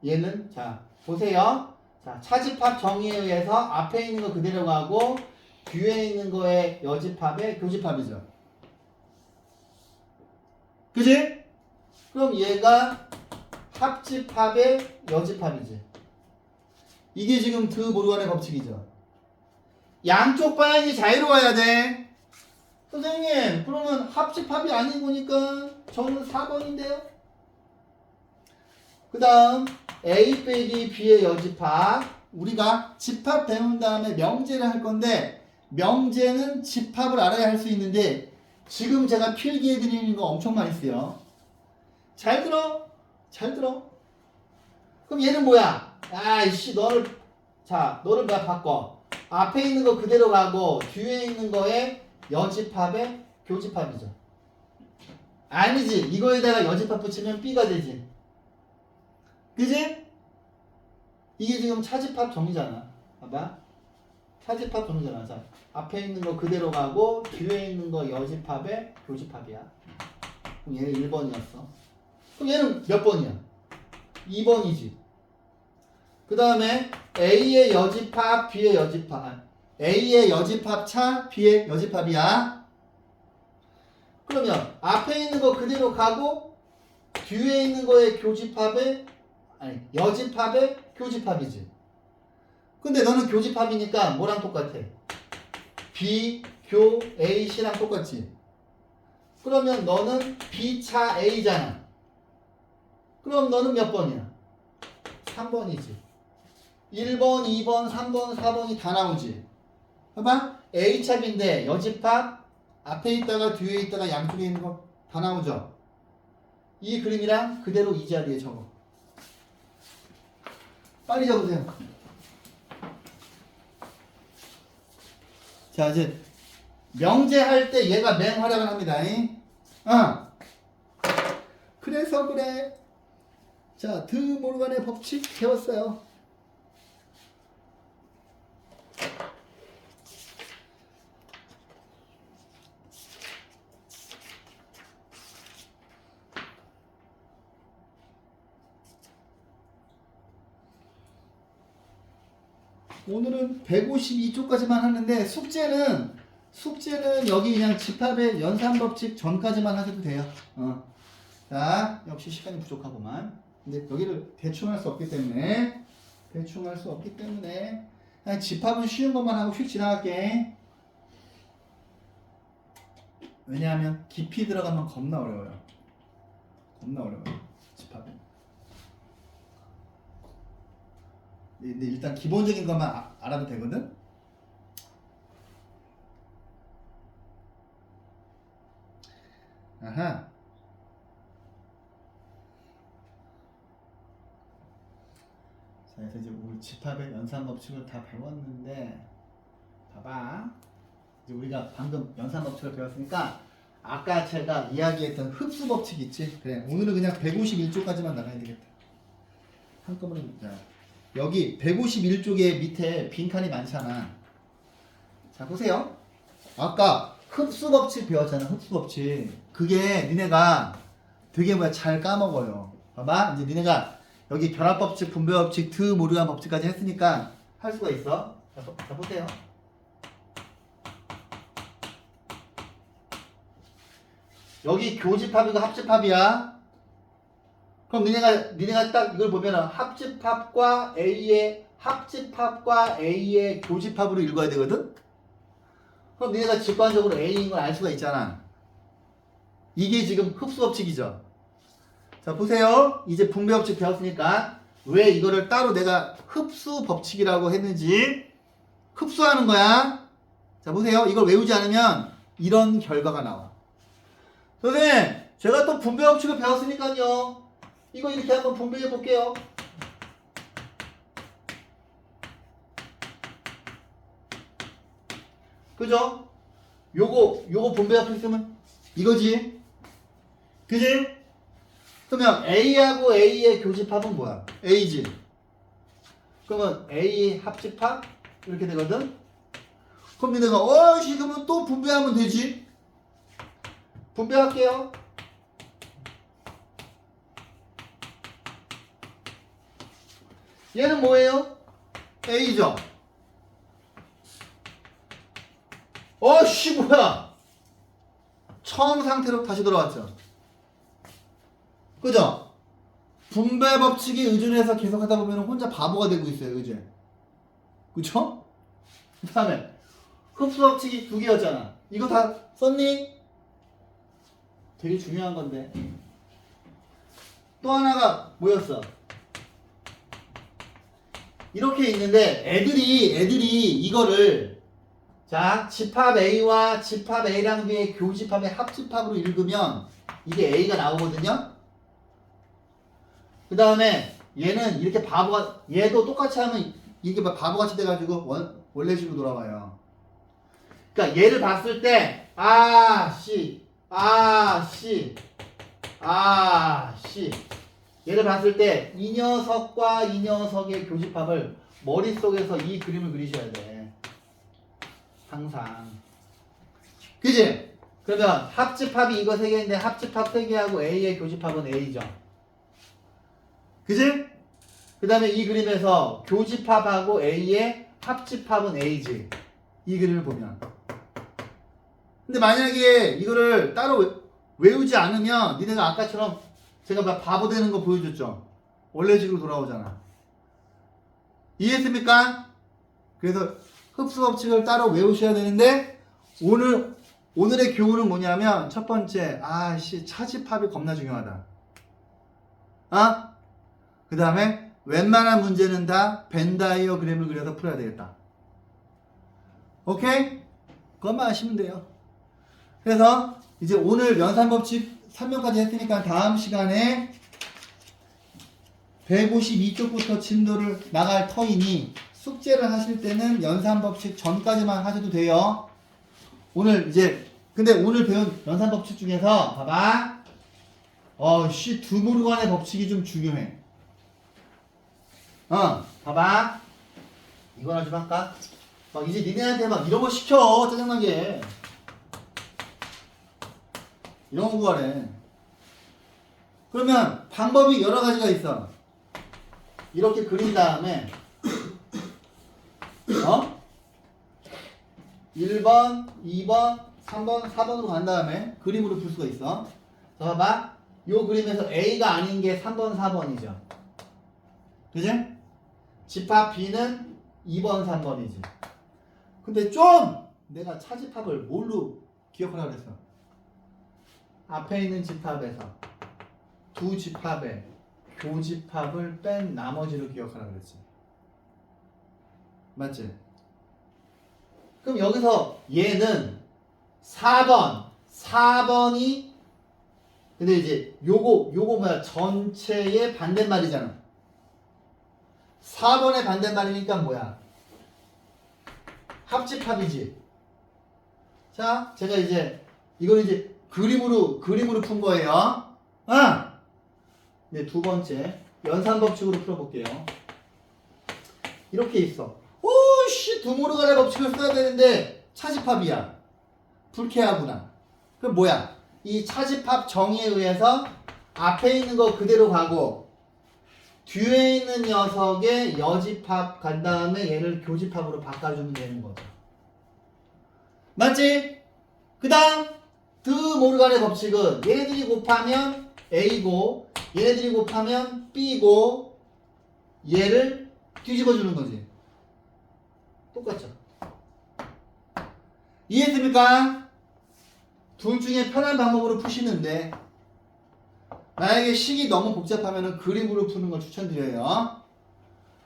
얘는 자, 보세요. 자, 차집합 정의에 의해서 앞에 있는 거 그대로 가고 뒤에 있는 거의 여집합의 교집합이죠. 그지? 그럼 얘가 합집합의 여집합이지. 이게 지금 드 모르간의 법칙이죠. 양쪽 방향이 자유로워야 돼. 선생님, 그러면 합집합이 아닌 거니까 저는 4번인데요. 그 다음 A 빼기 B의 여집합. 우리가 집합 배운 다음에 명제를 할 건데 명제는 집합을 알아야 할 수 있는데 지금 제가 필기해 드리는 거 엄청 많이 써요. 잘 들어. 잘 들어. 그럼 얘는 뭐야? 아이씨, 너를 내가 바꿔. 앞에 있는 거 그대로 가고 뒤에 있는 거에 여집합에 교집합이죠. 아니지. 이거에다가 여집합 붙이면 B가 되지. 그지? 이게 지금 차집합 정리잖아. 봐봐. 차집합 정리잖아. 자, 앞에 있는 거 그대로 가고 뒤에 있는 거 여집합에 교집합이야. 그럼 얘는 1번이었어. 그럼 얘는 몇 번이야? 2번이지. 그 다음에 A의 여집합, B의 여집합. A의 여집합 차, B의 여집합이야. 그러면 앞에 있는 거 그대로 가고 뒤에 있는 거의 교집합에 여집합의 교집합이지. 근데 너는 교집합이니까 뭐랑 똑같아? B, 교, A, C랑 똑같지. 그러면 너는 B 차 A잖아. 그럼 너는 몇 번이야? 3번이지. 1번, 2번, 3번, 4번이 다 나오지. 봐봐. A차비인데 여집합 앞에 있다가 뒤에 있다가 양쪽에 있는 거 다 나오죠. 이 그림이랑 그대로 이 자리에 적어. 빨리 적으세요. 자, 이제 명제할 때 얘가 맹활약을 합니다. 그래서 그래. 자, 드 모르간의 법칙 배웠어요. 오늘은 152쪽까지만 하는데 숙제는 여기 그냥 집합의 연산법칙 전까지만 하셔도 돼요. 자, 역시 시간이 부족하구만. 근데 여기를 대충 할 수 없기 때문에 그냥 집합은 쉬운 것만 하고 휙 지나갈게. 왜냐하면 깊이 들어가면 겁나 어려워요. 집합은. 근데 일단 기본적인 것만 알아도 되거든? 아하. 자, 그래서 이제 우리 집합의 연산법칙을 다 배웠는데, 봐봐. 이제 우리가 방금 연산법칙을 배웠으니까, 아까 제가 이야기했던 흡수법칙 있지? 그래, 오늘은 그냥 151쪽까지만 나가야 되겠다. 한꺼번에, 자. 여기 151쪽에 밑에 빈칸이 많잖아. 자, 보세요. 아까 흡수법칙 배웠잖아. 흡수법칙. 그게 니네가 되게 잘 까먹어요. 봐봐. 이제 니네가 여기 결합법칙, 분배법칙, 드 모르간 법칙까지 했으니까 할 수가 있어. 자, 보세요. 여기 교집합이고 합집합이야. 그럼 니네가 딱 이걸 보면은 합집합과 A의 교집합으로 읽어야 되거든? 그럼 니네가 직관적으로 A인 걸 알 수가 있잖아. 이게 지금 흡수법칙이죠. 자, 보세요. 이제 분배법칙 배웠으니까 왜 이거를 따로 내가 흡수법칙이라고 했는지 흡수하는 거야. 자, 보세요. 이걸 외우지 않으면 이런 결과가 나와. 선생님, 제가 또 분배법칙을 배웠으니까요. 이거 이렇게 한번 분배해 볼게요. 그죠? 요거 분배합 있으면 이거지. 그지? 그러면 A하고 A의 교집합은 뭐야? A지. 그러면 A 합집합 이렇게 되거든. 그럼 내가 그러면 또 분배하면 되지. 분배할게요. 얘는 뭐예요? A죠. 뭐야? 처음 상태로 다시 돌아왔죠. 그죠? 분배 법칙에 의존해서 계속 하다 보면 혼자 바보가 되고 있어요. 그죠? 그쵸? 그 다음에 흡수 법칙이 2개였잖아. 이거 다 썼니? 되게 중요한 건데. 또 하나가 뭐였어? 이렇게 있는데 애들이 이거를 자 집합 A와 집합 A랑 B의 교집합의 합집합으로 읽으면 이게 A가 나오거든요. 그 다음에 얘는 이렇게 바보가 얘도 똑같이 하면 이게 바보같이 돼가지고 원래식으로 돌아와요. 그러니까 얘를 봤을 때 얘를 봤을 때 이 녀석과 이 녀석의 교집합을 머릿속에서 이 그림을 그리셔야 돼. 항상. 그지? 그러면 합집합이 이거 3개인데 합집합 3개하고 A의 교집합은 A죠. 그지? 그 다음에 이 그림에서 교집합하고 A의 합집합은 A지. 이 그림을 보면. 근데 만약에 이거를 따로 외우지 않으면 니네가 아까처럼 제가 막 바보 되는 거 보여줬죠? 원래식으로 돌아오잖아. 이해했습니까? 그래서 흡수 법칙을 따로 외우셔야 되는데 오늘의 교훈은 뭐냐면 첫 번째 차집합이 겁나 중요하다. 그 다음에 웬만한 문제는 다 벤다이어 그림을 그려서 풀어야 되겠다. 오케이? 그것만 아시면 돼요. 그래서 이제 오늘 연산법칙 3명까지 했으니까 다음 시간에 152쪽부터 진도를 나갈 터이니 숙제를 하실 때는 연산법칙 전까지만 하셔도 돼요. 근데 오늘 배운 연산법칙 중에서 봐봐. 두모르간의 법칙이 좀 중요해. 봐봐. 이거나 좀 할까? 이제 니네한테 막 이런 거 시켜. 짜증나게. 이런 거 구하래. 그러면 방법이 여러 가지가 있어. 이렇게 그린 다음에 1번, 2번, 3번, 4번으로 간 다음에 그림으로 풀 수가 있어. 자, 봐봐. 요 그림에서 A가 아닌 게 3번, 4번이죠. 그지? 집합 B는 2번, 3번이지. 근데 좀 내가 차집합을 뭘로 기억하라고 그랬어? 앞에 있는 집합에서 두 집합의 교집합을 뺀 나머지로 기억하라고 그랬지. 맞지? 그럼 여기서 얘는 4번이 근데 이제 요거 뭐야? 전체의 반대말이잖아. 4번의 반대말이니까 뭐야? 합집합이지. 자, 제가 이제 이걸 이제 그림으로 푼 거예요. 네, 두 번째 연산법칙으로 풀어볼게요. 이렇게 있어. 두모르간의 법칙을 써야 되는데 차집합이야. 불쾌하구나. 그럼 뭐야? 이 차집합 정의에 의해서 앞에 있는 거 그대로 가고 뒤에 있는 녀석의 여집합 간 다음에 얘를 교집합으로 바꿔주면 되는 거죠. 맞지? 그 다음 드모르간의 법칙은 얘네들이 곱하면 A고 얘네들이 곱하면 B고 얘를 뒤집어 주는 거지. 똑같죠? 이해했습니까? 둘 중에 편한 방법으로 푸시는데 만약에 식이 너무 복잡하면 그림으로 푸는 걸 추천드려요.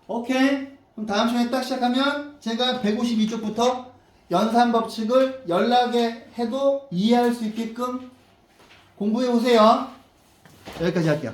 오케이? 그럼 다음 시간에 딱 시작하면 제가 152쪽부터 연산법칙을 연락에 해도 이해할 수 있게끔 공부해 오세요. 여기까지 할게요.